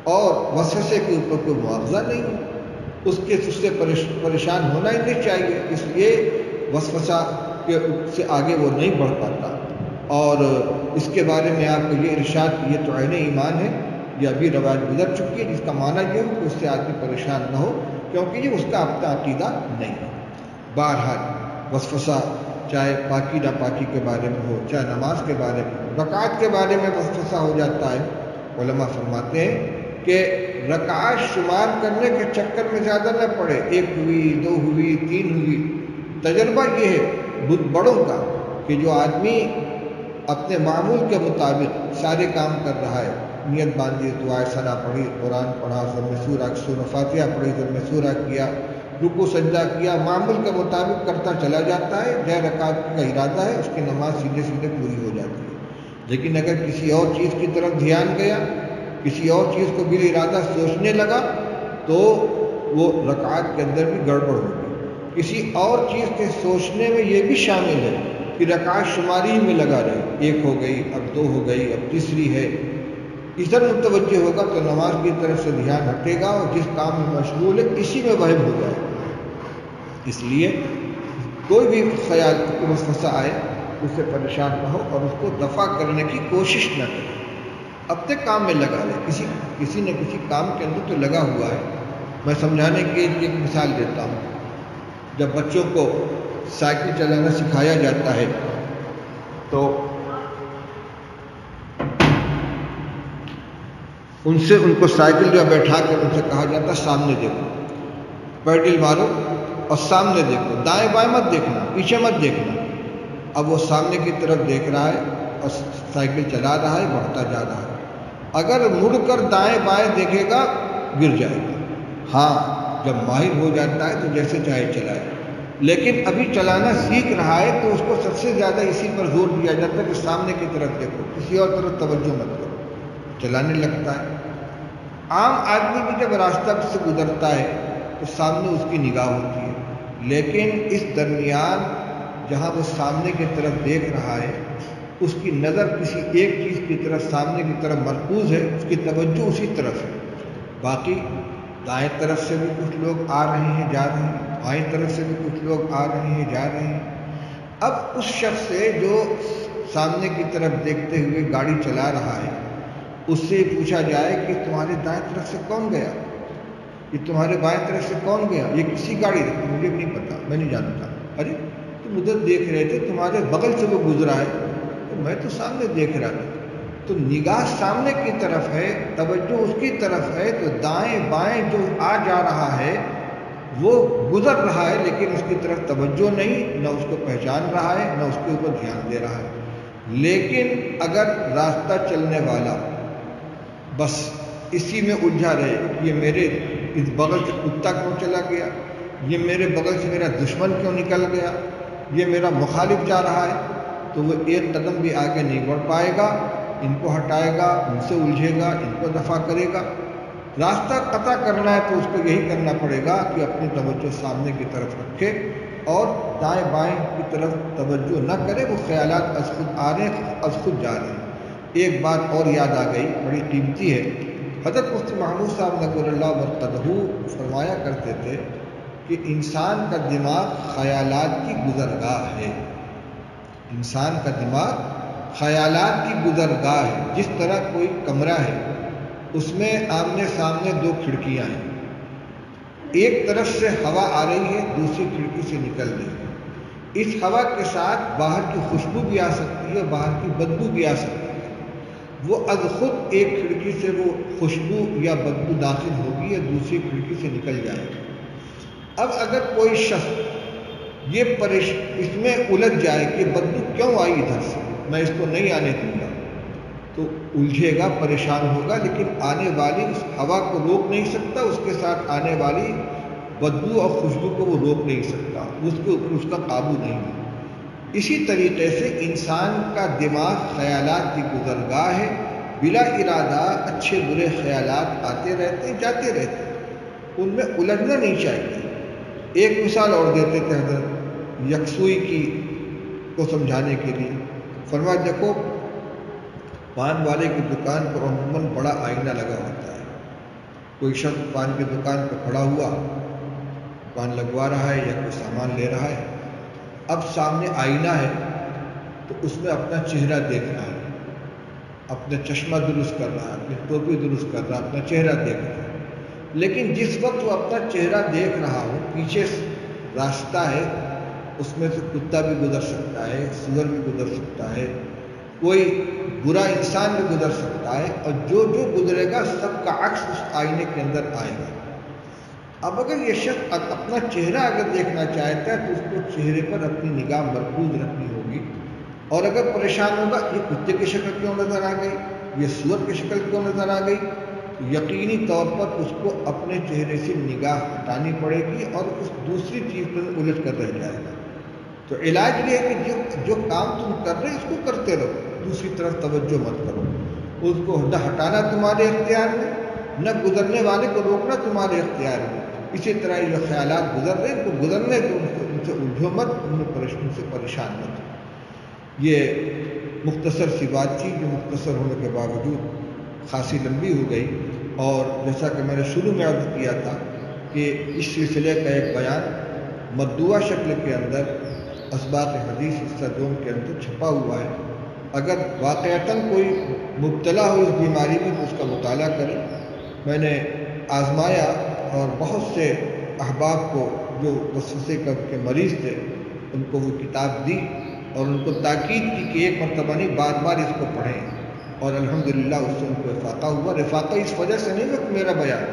اور وسوسے کے اوپر کوئی معاوضہ نہیں ہو، اس سے پریشان ہونا ہی نہیں چاہیے، اس لیے وسوسہ سے آگے وہ نہیں بڑھ پاتا۔ اور اس کے بارے میں آپ کو یہ ارشاد کہ یہ تو عین ایمان ہے، یہ ابھی روایت گزر چکی ہے، جس کا معنی یہ ہو کہ اس سے آدمی پریشان نہ ہو، کیونکہ یہ اس کا اپنا عقیدہ نہیں ہے۔ بہرحال وسوسہ چاہے پاکی ناپاکی کے بارے میں ہو، چاہے نماز کے بارے میں ہو، رکعت کے بارے میں وسوسہ ہو جاتا ہے، علماء فرماتے ہیں کہ رکعت شمار کرنے کے چکر میں زیادہ نہ پڑے، 1 ہوئی، 2 ہوئی، 3 ہوئی۔ تجربہ یہ ہے بڑوں کا کہ جو آدمی اپنے معمول کے مطابق سارے کام کر رہا ہے، نیت باندھی، دعائے ثنا پڑھی، قرآن پڑھا، ضم سورہ فاتحہ پڑھی، ضم سورہ کیا، رکوع سجدہ کیا، معمول کے مطابق کرتا چلا جاتا ہے، جے رکعت کا ارادہ ہے، اس کی نماز سیدھے سیدھے پوری ہو جاتی ہے۔ لیکن اگر کسی اور چیز کی طرف دھیان گیا، کسی اور چیز کو بلا ارادہ سوچنے لگا، تو وہ رکعت کے اندر بھی گڑبڑ ہوگی۔ کسی اور چیز کے سوچنے میں یہ بھی شامل ہے کہ رکعت شماری میں لگا رہے، 1 ہو گئی، اب 2 ہو گئی، اب تیسری ہے، ادھر متوجہ ہوگا تو نماز کی طرف سے دھیان ہٹے گا، اور جس کام میں مشغول ہے اسی میں وہم ہو جائے گا۔ اس لیے کوئی بھی خیال وسوسہ آئے اس سے پریشان نہ ہو اور اس کو دفع کرنے کی کوشش نہ کرے، اپنے کام میں لگا لے۔ کسی نہ کسی کام کے اندر تو لگا ہوا ہے۔ میں سمجھانے کے لیے ایک مثال دیتا ہوں۔ جب بچوں کو سائیکل چلانا سکھایا جاتا ہے تو ان کو سائیکل جو بیٹھا کر ان سے کہا جاتا ہے سامنے دیکھو، پیڈل مارو اور سامنے دیکھو، دائیں بائیں مت دیکھنا، پیچھے مت دیکھنا۔ اب وہ سامنے کی طرف دیکھ رہا ہے اور سائیکل چلا رہا ہے، بڑھتا جا رہا ہے۔ اگر مڑ کر دائیں بائیں دیکھے گا گر جائے گا۔ ہاں، جب ماہر ہو جاتا ہے تو جیسے چاہے چلائے، لیکن ابھی چلانا سیکھ رہا ہے تو اس کو سب سے زیادہ اسی پر زور دیا جاتا ہے کہ سامنے کی طرف دیکھو، کسی اور طرف توجہ مت کرو، چلانے لگتا ہے۔ عام آدمی بھی جب راستہ سے گزرتا ہے تو سامنے اس کی نگاہ ہوتی ہے، لیکن اس درمیان جہاں وہ سامنے کی طرف دیکھ رہا ہے اس کی نظر کسی ایک چیز کی طرف، سامنے کی طرف مرکوز ہے، اس کی توجہ اسی طرف ہے۔ باقی دائیں طرف سے بھی کچھ لوگ آ رہے ہیں جا رہے ہیں، بائیں طرف سے بھی کچھ لوگ آ رہے ہیں جا رہے ہیں۔ اب اس شخص سے جو سامنے کی طرف دیکھتے ہوئے گاڑی چلا رہا ہے، اس سے پوچھا جائے کہ تمہارے دائیں طرف سے کون گیا، یہ تمہارے بائیں طرف سے کون گیا، یہ کسی گاڑی رکھی، مجھے بھی نہیں پتا، میں نہیں جانتا۔ ارے تم ادھر دیکھ رہے تھے، تمہارے بغل سے وہ گزرا ہے، تو میں تو سامنے دیکھ رہا تھا۔ تو نگاہ سامنے کی طرف ہے، توجہ اس کی طرف ہے، تو دائیں بائیں جو آ جا رہا ہے وہ گزر رہا ہے، لیکن اس کی طرف توجہ نہیں، نہ اس کو پہچان رہا ہے، نہ اس کے اوپر دھیان دے رہا ہے۔ لیکن اگر راستہ چلنے والا بس اسی میں الجھا رہے، یہ میرے اس بغل سے کتا کیوں چلا گیا، یہ میرے بغل سے میرا دشمن کیوں نکل گیا، یہ میرا مخالف جا رہا ہے، تو وہ ایک قدم بھی آگے نہیں بڑھ پائے گا، ان کو ہٹائے گا، ان سے الجھے گا، ان کو دفع کرے گا۔ راستہ قطع کرنا ہے تو اس کو یہی کرنا پڑے گا کہ اپنی توجہ سامنے کی طرف رکھے اور دائیں بائیں کی طرف توجہ نہ کرے، وہ خیالات از خود آ رہے ہیں، از خود جا رہے ہیں۔ ایک بات اور یاد آ گئی، بڑی قیمتی ہے۔ حضرت مفتی محمود صاحب نقل اللہ برکتہ فرمایا کرتے تھے کہ انسان کا دماغ خیالات کی گزرگاہ ہے۔ انسان کا دماغ خیالات کی گزرگاہ ہے۔ جس طرح کوئی کمرہ ہے، اس میں آمنے سامنے 2 کھڑکیاں ہیں، ایک طرف سے ہوا آ رہی ہے، دوسری کھڑکی سے نکل رہی ہے۔ اس ہوا کے ساتھ باہر کی خوشبو بھی آ سکتی ہے، باہر کی بدبو بھی آ سکتی ہے۔ وہ از خود ایک کھڑکی سے وہ خوشبو یا بدبو داخل ہوگی یا دوسری کھڑکی سے نکل جائے گی۔ اب اگر کوئی شخص یہ اس میں الجھ جائے کہ بدبو کیوں آئی ادھر سے، میں اس کو نہیں آنے دوں گا، تو الجھے گا، پریشان ہوگا، لیکن آنے والی اس ہوا کو روک نہیں سکتا، اس کے ساتھ آنے والی بدبو اور خوشبو کو وہ روک نہیں سکتا، اس کے اوپر اس کا قابو نہیں ہے۔ اسی طریقے سے انسان کا دماغ خیالات کی گزرگاہ ہے، بلا ارادہ اچھے برے خیالات آتے رہتے جاتے رہتے، ان میں الجھنا نہیں چاہیے۔ ایک مثال اور دیتے تھے حضرت یکسوئی کی کو سمجھانے کے لیے، فرمایا دیکھو پان والے کی دکان پر عموماً بڑا آئینہ لگا ہوتا ہے، کوئی شخص پان کی دکان پہ کھڑا ہوا، پان لگوا رہا ہے یا کوئی سامان لے رہا ہے، اب سامنے آئینہ ہے تو اس میں اپنا چہرہ دیکھ رہا ہے، اپنا چشمہ درست کر رہا ہے، اپنی ٹوپی درست کر رہا ہے، اپنا چہرہ دیکھ رہا ہے۔ لیکن جس وقت وہ اپنا چہرہ دیکھ رہا ہو، پیچھے راستہ ہے، اس میں سے کتا بھی گزر سکتا ہے، سور بھی گزر سکتا ہے، کوئی برا انسان بھی گزر سکتا ہے، اور جو جو گزرے گا سب کا عکس اس آئینے کے اندر آئے گا۔ اب اگر یہ شخص اپنا چہرہ اگر دیکھنا چاہتا ہے تو اس کو چہرے پر اپنی نگاہ مرکوز رکھنی ہوگی، اور اگر پریشان ہوگا یہ کتے کی شکل کیوں نظر آ گئی، یہ سور کی شکل کیوں نظر آ گئی، یقینی طور پر اس کو اپنے چہرے سے نگاہ ہٹانی پڑے گی اور اس دوسری چیز پر الجھ کر رہ جائے گا۔ تو علاج یہ ہے کہ جو کام تم کر رہے اس کو کرتے رہو، دوسری طرف توجہ مت کرو، اس کو نہ ہٹانا تمہارے اختیار میں، نہ گزرنے والے کو روکنا تمہارے اختیار میں۔ اسی طرح جو خیالات گزر رہے ہیں ان کو گزرنے دو، ان سے الجھو مت، ان سے پریشان مت۔ یہ مختصر سی بات تھی جو مختصر ہونے کے باوجود خاصی لمبی ہو گئی، اور جیسا کہ میں نے شروع میں عرض کیا تھا کہ اس سلسلے کا ایک بیان مطبوعہ شکل کے اندر اسباق حدیث حصہ دوم کے اندر چھپا ہوا ہے۔ اگر واقعتاً کوئی مبتلا ہو اس بیماری میں تو اس کا مطالعہ کریں۔ میں نے آزمایا اور بہت سے احباب کو جو وسوسے کے مریض تھے ان کو وہ کتاب دی اور ان کو تاکید کی کہ ایک مرتبہ نہیں بار بار اس کو پڑھیں، اور الحمدللہ اس سے ان کو افاقہ ہوا۔ افاقہ اس وجہ سے نہیں ہوا کہ میرا بیان،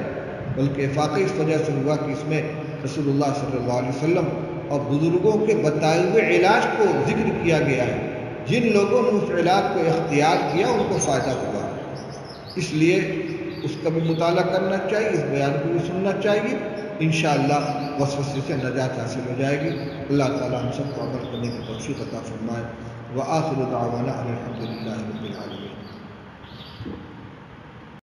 بلکہ افاقہ اس وجہ سے ہوا کہ اس میں رسول اللہ صلی اللہ علیہ وسلم اور بزرگوں کے بتائے ہوئے علاج کو ذکر کیا گیا ہے۔ جن لوگوں نے اس علاج کو اختیار کیا ان کو فائدہ ہوا، اس لیے اس کا بھی مطالعہ کرنا چاہیے، اس بیان کو بھی سننا چاہیے۔ انشاءاللہ وسوسے سے نجات حاصل ہو جائے گی۔ اللہ تعالی ہم سب کو عمل کرنے کی توفیق عطا فرمائے۔ وآخر دعوانا الحمدللہ رب العالمین۔